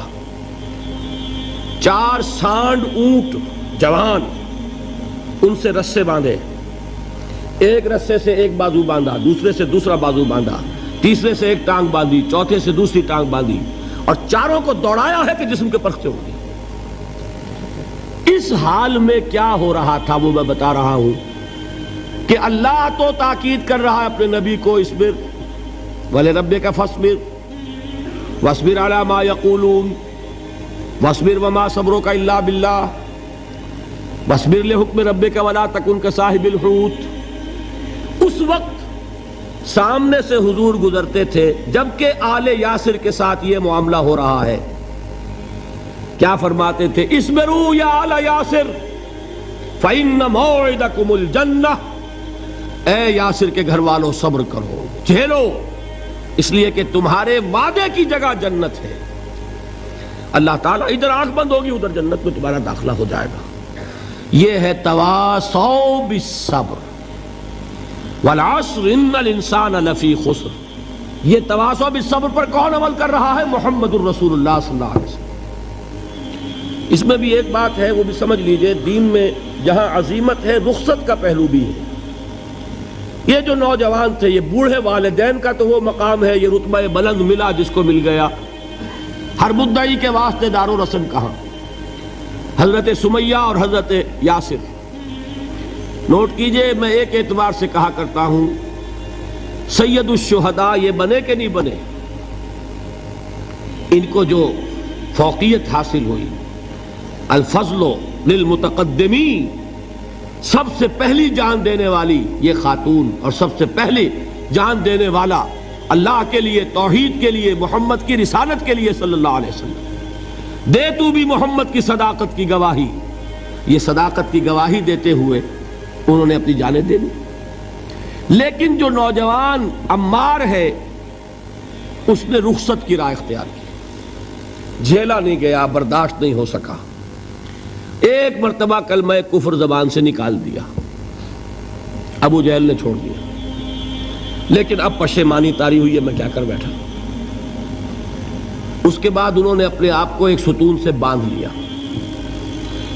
A: 4 سانڈ اونٹ جوان، ان سے رسے باندھے، ایک رسے سے ایک بازو باندھا، دوسرے سے دوسرا بازو باندھا، تیسرے سے ایک ٹانگ باندھی، چوتھے سے دوسری ٹانگ باندھی، اور چاروں کو دوڑایا ہے کہ جسم کے پرخچے ہوں گے۔ اس حال میں کیا ہو رہا تھا وہ میں بتا رہا ہوں کہ اللہ تو تاکید کر رہا ہے اپنے نبی کو، اصبر وَلِرَبِّكَ فَاصْبِرْ وَاصْبِرْ عَلَى مَا يَقُولُونَ وَاصْبِرْ وَمَا صَبْرُكَ إِلَّا بِاللَّهِ وَاصْبِرْ لِحُكْمِ رَبِّكَ وَلَا تَكُنْ كَصَاحِبِ الْحُوتِ۔ اس وقت سامنے سے حضور گزرتے تھے جبکہ آل یاسر کے ساتھ یہ معاملہ ہو رہا ہے، کیا فرماتے تھے، اصبروا یا آل یاسر فَإِنَّ مَوْعِدَكُمُ الْجَنَّةُ، اے یاسر کے گھر والوں صبر کرو، جھیلو، اس لیے کہ تمہارے وعدے کی جگہ جنت ہے۔ اللہ تعالیٰ ادھر آنکھ بند ہوگی ادھر جنت میں تمہارا داخلہ ہو جائے گا۔ یہ ہے تواصوا بالصبر والعصر ان الانسان لفی خسر۔ یہ تواصوا بالصبر پر کون عمل کر رہا ہے؟ محمد الرسول اللہ صلی اللہ علیہ وسلم۔ اس میں بھی ایک بات ہے وہ بھی سمجھ لیجئے، دین میں جہاں عظیمت ہے رخصت کا پہلو بھی ہے۔ یہ جو نوجوان تھے، یہ بوڑھے والدین کا تو وہ مقام ہے، یہ رتبہ بلند ملا جس کو مل گیا، ہر مدعی کے واسطے دار و رسن کہاں، حضرت سمیہ اور حضرت یاسر۔ نوٹ کیجئے، میں ایک اعتبار سے کہا کرتا ہوں سید الشہداء یہ بنے کہ نہیں بنے، ان کو جو فوقیت حاصل ہوئی، الفضل للمتقدمین، سب سے پہلی جان دینے والی یہ خاتون اور سب سے پہلی جان دینے والا اللہ کے لیے، توحید کے لیے، محمد کی رسالت کے لیے صلی اللہ علیہ وسلم، دے تو بھی محمد کی صداقت کی گواہی، یہ صداقت کی گواہی دیتے ہوئے انہوں نے اپنی جانیں دے دی۔ لیکن جو نوجوان عمار ہے اس نے رخصت کی راہ اختیار کی، جھیلا نہیں گیا، برداشت نہیں ہو سکا، ایک مرتبہ کلمہ کفر زبان سے نکال دیا، ابو جہل نے چھوڑ دیا، لیکن اب پشیمانی طاری ہوئی ہے میں کیا کر بیٹھا۔ اس کے بعد انہوں نے اپنے آپ کو ایک ستون سے باندھ لیا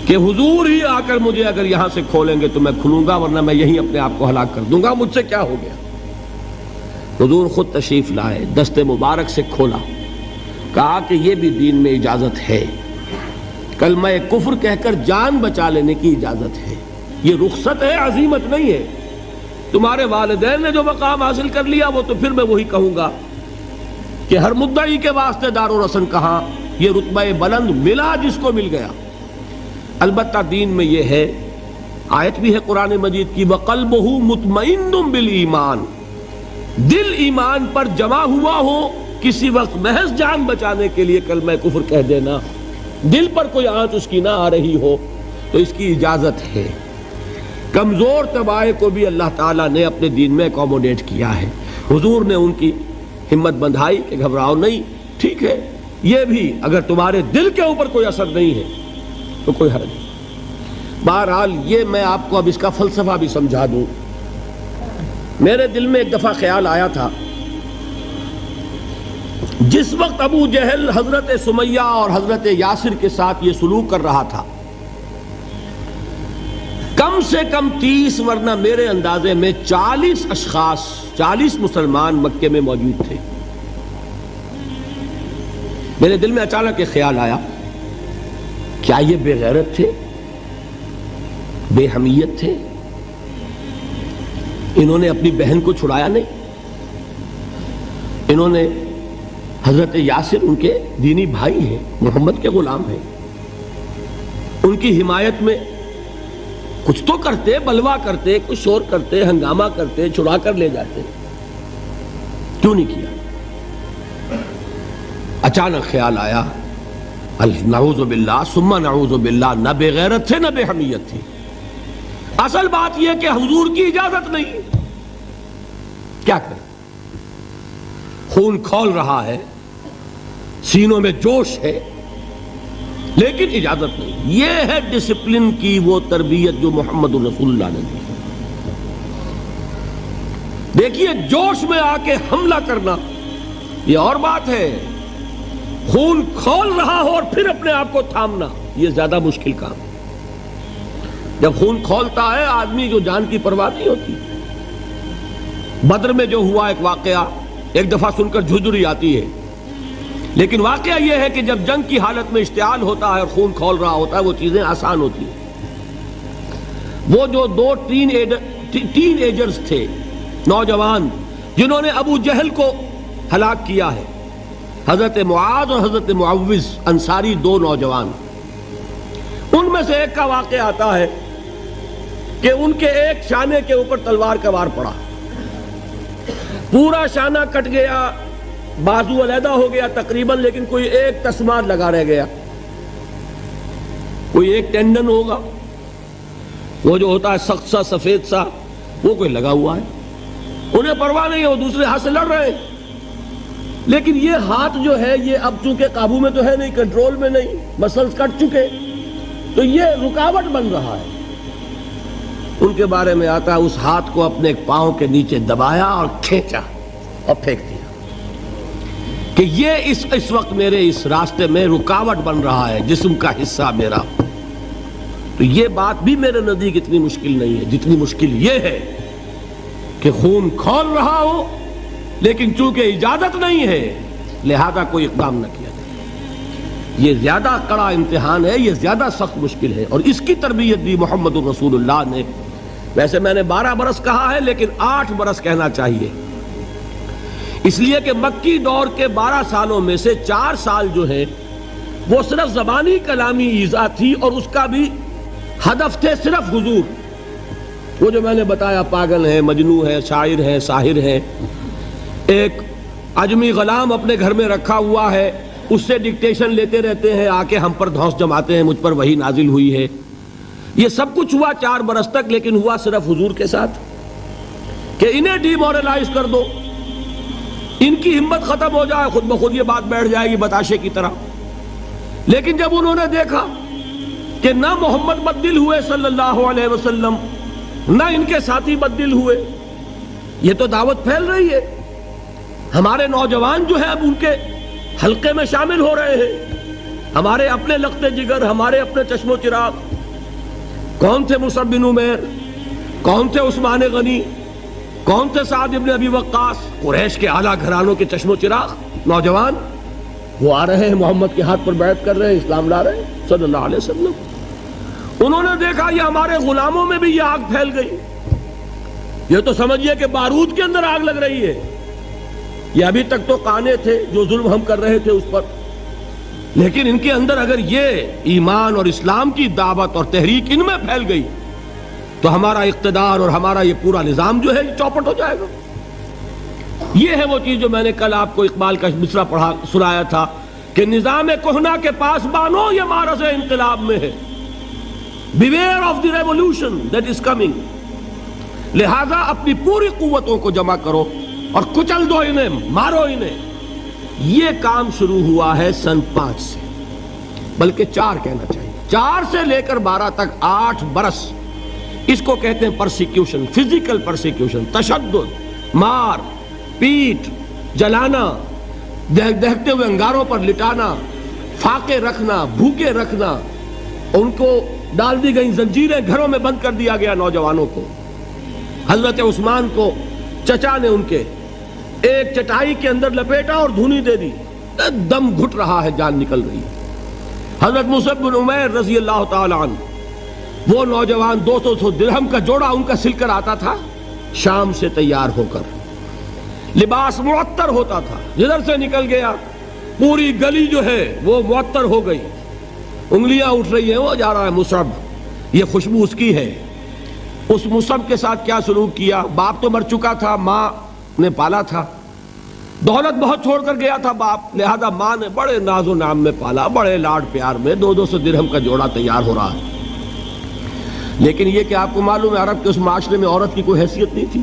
A: کہ حضور ہی آ کر مجھے اگر یہاں سے کھولیں گے تو میں کھلوں گا، ورنہ میں یہیں اپنے آپ کو ہلاک کر دوں گا، مجھ سے کیا ہو گیا۔ حضور خود تشریف لائے، دست مبارک سے کھولا، کہا کہ یہ بھی دین میں اجازت ہے، کلمہ کفر کہہ کر جان بچا لینے کی اجازت ہے، یہ رخصت ہے، عزیمت نہیں ہے۔ تمہارے والدین نے جو مقام حاصل کر لیا وہ تو پھر میں وہی کہوں گا کہ ہر مدعی کے واسطے دار و رسن کہاں، یہ رتبہ بلند ملا جس کو مل گیا۔ البتہ دین میں یہ ہے، آیت بھی ہے قرآن مجید کی، وَقَلْبُهُ مُطْمَئِنٌ بِالْإِيمَانِ، دل ایمان پر جمع ہوا ہو، کسی وقت محض جان بچانے کے لیے کلمہ کفر کہہ دینا، دل پر کوئی آنچ اس کی نہ آ رہی ہو تو اس کی اجازت ہے۔ کمزور طبائع کو بھی اللہ تعالیٰ نے اپنے دین میں اکوموڈیٹ کیا ہے۔ حضور نے ان کی ہمت بندھائی کہ گھبراؤ نہیں، ٹھیک ہے، یہ بھی اگر تمہارے دل کے اوپر کوئی اثر نہیں ہے تو کوئی حرج نہیں۔ بہرحال یہ میں آپ کو اب اس کا فلسفہ بھی سمجھا دوں۔ میرے دل میں ایک دفعہ خیال آیا تھا، جس وقت ابو جہل حضرت سمیہ اور حضرت یاسر کے ساتھ یہ سلوک کر رہا تھا، کم سے کم 30 ورنہ میرے اندازے میں 40 اشخاص، 40 مسلمان مکے میں موجود تھے۔ میرے دل میں اچانک ایک خیال آیا، کیا یہ بے غیرت تھے، بے حمیت تھے؟ انہوں نے اپنی بہن کو چھڑایا نہیں، انہوں نے حضرت یاسر ان کے دینی بھائی ہیں، محمد کے غلام ہیں، ان کی حمایت میں کچھ تو کرتے، بلوا کرتے، کچھ شور کرتے، ہنگامہ کرتے، چھڑا کر لے جاتے، کیوں نہیں کیا؟ اچانک خیال آیا، نعوذ باللہ ثم نعوذ باللہ، نہ بے غیرت تھے نہ بے حمیت تھی، اصل بات یہ کہ حضور کی اجازت نہیں، کیا کریں؟ خون کھول رہا ہے، سینوں میں جوش ہے، لیکن اجازت نہیں۔ یہ ہے ڈسپلن کی وہ تربیت جو محمد رسول اللہ نے دی۔ دیکھیے، جوش میں آ کے حملہ کرنا یہ اور بات ہے، خون کھول رہا ہو اور پھر اپنے آپ کو تھامنا یہ زیادہ مشکل کام۔ جب خون کھولتا ہے آدمی جو جان کی پرواہ نہیں ہوتی۔ بدر میں جو ہوا ایک واقعہ ایک دفعہ سن کر جھجری آتی ہے، لیکن واقعہ یہ ہے کہ جب جنگ کی حالت میں اشتعال ہوتا ہے اور خون کھول رہا ہوتا ہے وہ چیزیں آسان ہوتی ہیں۔ وہ جو 2 ٹین ایجرز تھے، نوجوان، جنہوں نے ابو جہل کو ہلاک کیا ہے، حضرت معاذ اور حضرت معوذ، انصاری 2 نوجوان، ان میں سے ایک کا واقعہ آتا ہے کہ ان کے ایک شانے کے اوپر تلوار کا وار پڑا، پورا شانہ کٹ گیا، بازو علیحدہ ہو گیا تقریباً، لیکن کوئی ایک تسمات لگا رہ گیا، کوئی ایک ٹینڈن ہوگا، وہ جو ہوتا ہے سخت سا سفید سا، وہ کوئی لگا ہوا ہے، انہیں پرواہ نہیں ہے، وہ دوسرے ہاتھ سے لڑ رہے ہیں، لیکن یہ ہاتھ جو ہے یہ اب چونکہ قابو میں تو ہے نہیں، کنٹرول میں نہیں، مسلز کٹ چکے، تو یہ رکاوٹ بن رہا ہے۔ ان کے بارے میں آتا ہے اس ہاتھ کو اپنے پاؤں کے نیچے دبایا اور کھینچا اور پھینک دیا کہ یہ اس وقت میرے اس راستے میں رکاوٹ بن رہا ہے، جسم کا حصہ میرا۔ تو یہ بات بھی میرے نزدیک اتنی مشکل نہیں ہے جتنی مشکل یہ ہے کہ خون کھول رہا ہو لیکن چونکہ اجازت نہیں ہے لہذا کوئی اقدام نہ کیا جائے۔ یہ زیادہ کڑا امتحان ہے، یہ زیادہ سخت مشکل ہے، اور اس کی تربیت بھی محمد الرسول اللہ نے ویسے میں نے 12 برس کہا ہے لیکن 8 برس کہنا چاہیے، اس لیے کہ مکی دور کے 12 سالوں میں سے 4 سال جو ہیں وہ صرف زبانی کلامی ایذا تھی، اور اس کا بھی ہدف تھے صرف حضور. وہ جو میں نے بتایا پاگل ہے، مجنون ہے، شاعر ہے، ساحر ہے، ایک عجمی غلام اپنے گھر میں رکھا ہوا ہے، اس سے ڈکٹیشن لیتے رہتے ہیں، آ کے ہم پر دھوس جماتے ہیں، مجھ پر وحی نازل ہوئی ہے. یہ سب کچھ ہوا 4 برس تک، لیکن ہوا صرف حضور کے ساتھ کہ انہیں ڈی مورلائز کر دو، ان کی ہمت ختم ہو جائے، خود بخود یہ بات بیٹھ جائے گی بتاشے کی طرح. لیکن جب انہوں نے دیکھا کہ نہ محمد بدل ہوئے صلی اللہ علیہ وسلم، نہ ان کے ساتھی بدل ہوئے، یہ تو دعوت پھیل رہی ہے، ہمارے نوجوان جو ہیں اب ان کے حلقے میں شامل ہو رہے ہیں، ہمارے اپنے لخت جگر، ہمارے اپنے چشم و چراغ. کون تھے مصعب بن عمیر، کون تھے عثمان غنی، کون تھے سعد بن ابی وقاص، قریش کے اعلیٰ گھرانوں کے چشم و چراغ نوجوان، وہ آ رہے ہیں محمد کے ہاتھ پر بیعت کر رہے ہیں، اسلام لا رہے ہیں صلی اللہ علیہ وسلم. انہوں نے دیکھا یہ ہمارے غلاموں میں بھی یہ آگ پھیل گئی، یہ تو سمجھئے کہ بارود کے اندر آگ لگ رہی ہے. یہ ابھی تک تو قانے تھے جو ظلم ہم کر رہے تھے اس پر، لیکن ان کے اندر اگر یہ ایمان اور اسلام کی دعوت اور تحریک ان میں پھیل گئی تو ہمارا اقتدار اور ہمارا یہ پورا نظام جو ہے یہ چوپٹ ہو جائے گا. یہ ہے وہ چیز جو میں نے کل آپ کو اقبال کا مصرع پڑھا سنایا تھا کہ نظام کہنا کے پاس بانو یہ معرض انقلاب میں ہے. Beware of the revolution that is coming. لہذا اپنی پوری قوتوں کو جمع کرو اور کچل دو انہیں، مارو انہیں. یہ کام شروع ہوا ہے سن 5 سے، بلکہ 4 کہنا چاہیے، 4 سے لے کر 12 تک 8 برس. اس کو کہتے ہیں پرسیکیوشن، فزیکل پرسیکیوشن، تشدد، مار پیٹ، جلانا، دہتے ہوئے انگاروں پر لٹانا، فاقے رکھنا، بھوکے رکھنا. ان کو ڈال دی گئی زنجیریں، گھروں میں بند کر دیا گیا نوجوانوں کو. حضرت عثمان کو چچا نے ان کے ایک چٹائی کے اندر لپیٹا اور دھونی دے دی، دم گھٹ رہا ہے، جان نکل رہی ہے. حضرت مصعب بن عمیر رضی اللہ تعالی عنہ، وہ نوجوان 200 درہم کا جوڑا ان کا سل کر آتا تھا شام سے تیار ہو کر، لباس معطر ہوتا تھا، جدھر سے نکل گیا پوری گلی جو ہے وہ معطر ہو گئی، انگلیاں اٹھ رہی ہیں، وہ جا رہا ہے مصعب، یہ خوشبو اس کی ہے. اس مصعب کے ساتھ کیا سلوک کیا؟ باپ تو مر چکا تھا، ماں نے پالا تھا، دولت بہت چھوڑ کر گیا تھا باپ، لہذا ماں نے بڑے ناز و نام میں پالا، بڑے لاڈ پیار میں. 200 درہم کا جوڑا تیار ہو رہا ہے. لیکن یہ کہ آپ کو معلوم ہے عرب کے اس معاشرے میں عورت کی کوئی حیثیت نہیں تھی،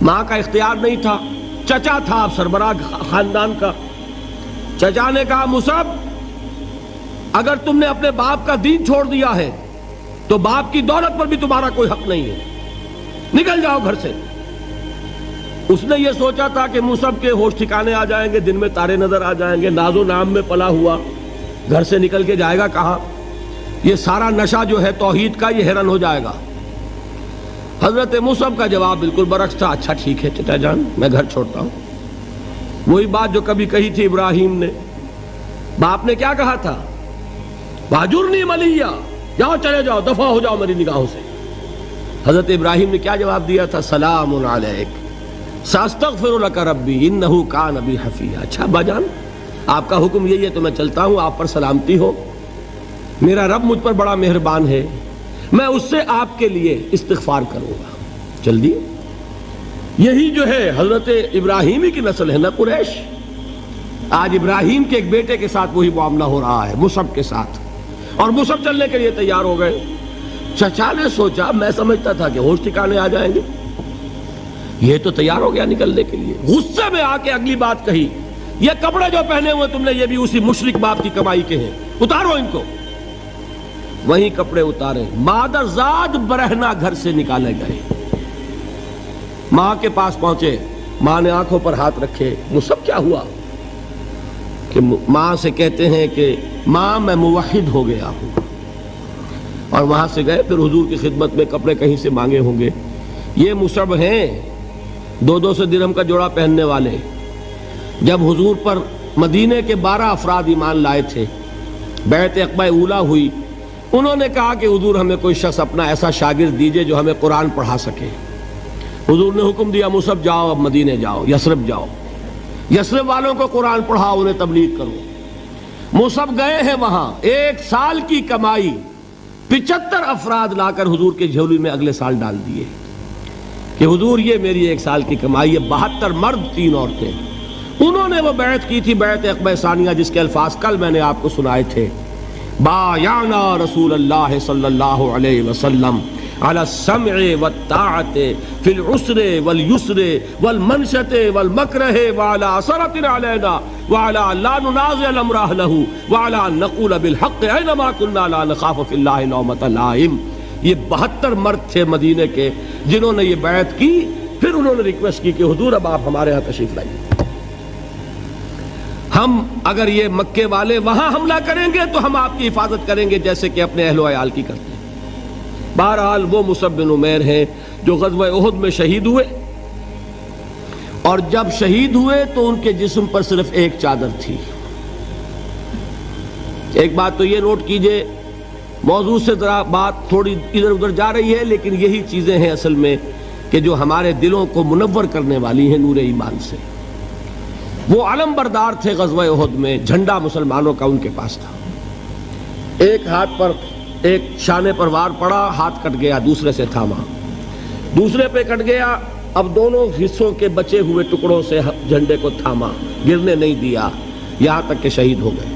A: ماں کا اختیار نہیں تھا، چچا تھا سربراہ خاندان کا. چچا نے کہا مصعب اگر تم نے اپنے باپ کا دین چھوڑ دیا ہے تو باپ کی دولت پر بھی تمہارا کوئی حق نہیں ہے، نکل جاؤ گھر سے. اس نے یہ سوچا تھا کہ مصعب کے ہوش ٹھکانے آ جائیں گے، دن میں تارے نظر آ جائیں گے، ناز و نام میں پلا ہوا گھر سے نکل کے جائے گا کہاں، یہ سارا نشہ جو ہے توحید کا یہ ہرن ہو جائے گا. حضرت مصعب کا جواب بالکل برعکس تھا. اچھا ٹھیک ہے چچا جان، میں گھر چھوڑتا ہوں. وہی بات جو کبھی کہی تھی ابراہیم نے. باپ نے کیا کہا تھا؟ واجرنی ملیہ، جاؤ چلے جاؤ، دفع ہو جاؤ میری نگاہوں سے. حضرت ابراہیم نے کیا جواب دیا تھا؟ سلام علیک ساستغفر لک ربی انہ کان بی حفیہ. اچھا ابا جان آپ کا حکم یہی ہے تو میں چلتا ہوں، آپ پر سلامتی ہو، میرا رب مجھ پر بڑا مہربان ہے، میں اس سے آپ کے لیے استغفار کروں گا. چل دی. یہی جو ہے حضرت ابراہیمی کی نسل ہے نا قریش. آج ابراہیم کے ایک بیٹے کے ساتھ وہی معاملہ ہو رہا ہے مصعب کے ساتھ، اور مصعب چلنے کے لیے تیار ہو گئے. چچا نے سوچا میں سمجھتا تھا کہ ہوش ٹھکانے آ جائیں گے، یہ تو تیار ہو گیا نکلنے کے لیے. غصے میں آ کے اگلی بات کہی، یہ کپڑے جو پہنے ہوئے تم نے یہ بھی اسی مشرک باپ کی کمائی کے ہیں، اتارو ان کو. وہیں کپڑے اتارے، مادر زاد برہنہ گھر سے نکالے گئے. ماں کے پاس پہنچے، ماں نے آنکھوں پر ہاتھ رکھے. مصعب کیا ہوا؟ کہ ماں سے کہتے ہیں کہ ماں میں موحد ہو گیا ہوں. اور وہاں سے گئے، پھر حضور کی خدمت میں کپڑے کہیں سے مانگے ہوں گے. یہ مصعب ہیں 200 درہم کا جوڑا پہننے والے. جب حضور پر مدینے کے 12 افراد ایمان لائے تھے، بیعت عقبہ اولیٰ ہوئی، انہوں نے کہا کہ حضور ہمیں کوئی شخص اپنا ایسا شاگرد دیجئے جو ہمیں قرآن پڑھا سکے۔ حضور نے حکم دیا مصعب جاؤ، اب مدینے جاؤ، یثرب جاؤ، یثرب والوں کو قرآن پڑھاؤ، انہیں تبلیغ کرو۔ مصعب گئے ہیں وہاں، 1 سال کی کمائی 75 افراد لا کر حضور کے جھولی میں اگلے سال ڈال دیے کہ حضور یہ میری 1 سال کی کمائی ہے۔ 72 مرد 3 عورتیں، انہوں نے وہ بیعت کی تھی، بیعت عقبہ ثانیہ، جس کے الفاظ کل میں نے آپ کو سنائے تھے۔ بایعنا رسول اللہ صلی اللہ علیہ وسلم علی السمع والطاعت فی العسر والیسر والمنشط والمکرہ وعلی اثرۃ علینا وعلی لا ننازع الامر اہلہ وعلی ان نقول بالحق اینما کنا لا نخاف فی اللہ لومۃ لائم۔ یہ 72 مرد تھے مدینے کے جنہوں نے یہ بیعت کی۔ پھر انہوں نے ریکویسٹ کی کہ حضور اب آپ ہمارے ہاں تشریف لائیے، ہم اگر یہ مکے والے وہاں حملہ کریں گے تو ہم آپ کی حفاظت کریں گے جیسے کہ اپنے اہل و عیال کی کرتے ہیں۔ بہرحال وہ مصعب بن عمیر ہیں جو غزوہ احد میں شہید ہوئے، اور جب شہید ہوئے تو ان کے جسم پر صرف ایک چادر تھی۔ ایک بات تو یہ نوٹ کیجئے، موضوع سے ذرا بات تھوڑی ادھر ادھر جا رہی ہے، لیکن یہی چیزیں ہیں اصل میں کہ جو ہمارے دلوں کو منور کرنے والی ہیں نور ایمان سے۔ وہ علم بردار تھے غزوہ احد میں، جھنڈا مسلمانوں کا ان کے پاس تھا۔ ایک ہاتھ پر ایک شانے پر وار پڑا، ہاتھ کٹ گیا، دوسرے سے تھاما، دوسرے پہ کٹ گیا، اب دونوں حصوں کے بچے ہوئے ٹکڑوں سے جھنڈے کو تھاما، گرنے نہیں دیا، یہاں تک کہ شہید ہو گئے۔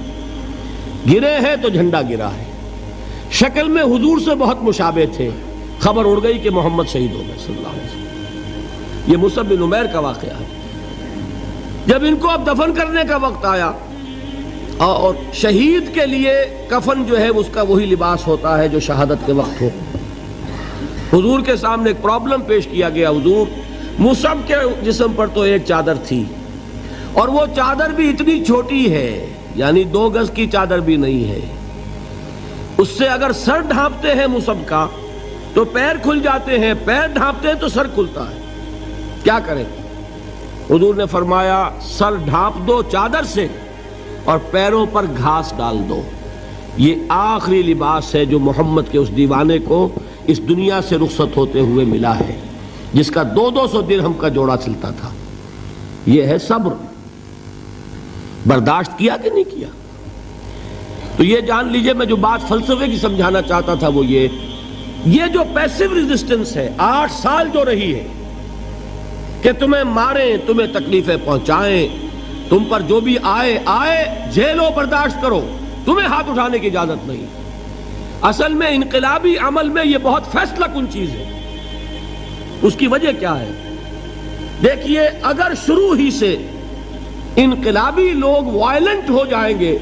A: گرے ہیں تو جھنڈا گرا ہے۔ شکل میں حضور سے بہت مشابہ تھے، خبر اڑ گئی کہ محمد شہید ہو گئے صلی اللہ علیہ وسلم۔ یہ مصعب بن عمیر کا واقعہ ہے۔ جب ان کو اب دفن کرنے کا وقت آیا، اور شہید کے لیے کفن جو ہے اس کا وہی لباس ہوتا ہے جو شہادت کے وقت ہو، حضور کے سامنے ایک پرابلم پیش کیا گیا۔ حضور، مصعب کے جسم پر تو ایک چادر تھی، اور وہ چادر بھی اتنی چھوٹی ہے، یعنی 2 گز کی چادر بھی نہیں ہے، اس سے اگر سر ڈھانپتے ہیں مصعب کا تو پیر کھل جاتے ہیں، پیر ڈھانپتے ہیں تو سر کھلتا ہے، کیا کریں؟ حضور نے فرمایا سر ڈھانپ دو چادر سے اور پیروں پر گھاس ڈال دو۔ یہ آخری لباس ہے جو محمد کے اس دیوانے کو اس دنیا سے رخصت ہوتے ہوئے ملا ہے، جس کا 200 درہم کا جوڑا چلتا تھا۔ یہ ہے صبر۔ برداشت کیا کہ نہیں کیا؟ تو یہ جان لیجئے، میں جو بات فلسفے کی سمجھانا چاہتا تھا وہ یہ جو پیسیو ریزسٹنس ہے 8 سال جو رہی ہے کہ تمہیں ماریں، تمہیں تکلیفیں پہنچائیں، تم پر جو بھی آئے جھیلو، برداشت کرو، تمہیں ہاتھ اٹھانے کی اجازت نہیں۔ اصل میں انقلابی عمل میں یہ بہت فیصلہ کن چیز ہے۔ اس کی وجہ کیا ہے؟ دیکھیے، اگر شروع ہی سے انقلابی لوگ وائلنٹ ہو جائیں گے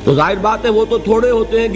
A: تو ظاہر بات ہے وہ تو تھوڑے ہوتے ہیں،